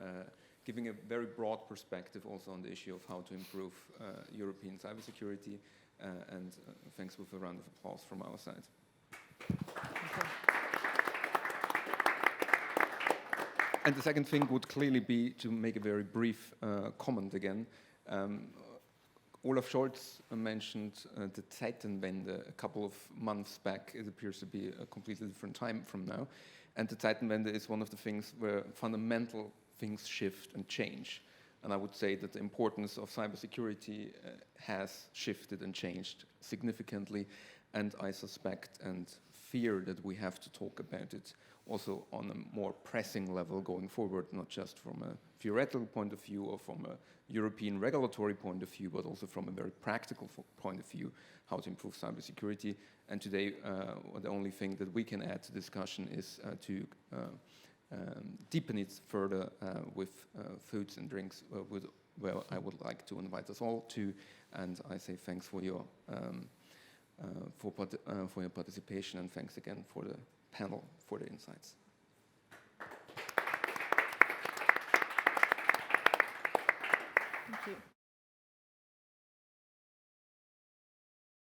giving a very broad perspective also on the issue of how to improve European cybersecurity, and thanks with a round of applause from our side. And the second thing would clearly be to make a very brief comment again. Olaf Scholz mentioned the Zeitenwende a couple of months back. It appears to be a completely different time from now. And the Zeitenwende is one of the things where fundamental things shift and change. And I would say that the importance of cybersecurity has shifted and changed significantly. And I suspect and fear that we have to talk about it also on a more pressing level going forward, not just from a theoretical point of view or from a European regulatory point of view, but also from a very practical point of view, how to improve cybersecurity. And today, the only thing that we can add to discussion is to deepen it further with foods and drinks, where I would like to invite us all to. And I say thanks for your participation, and thanks again for the panel for the insights.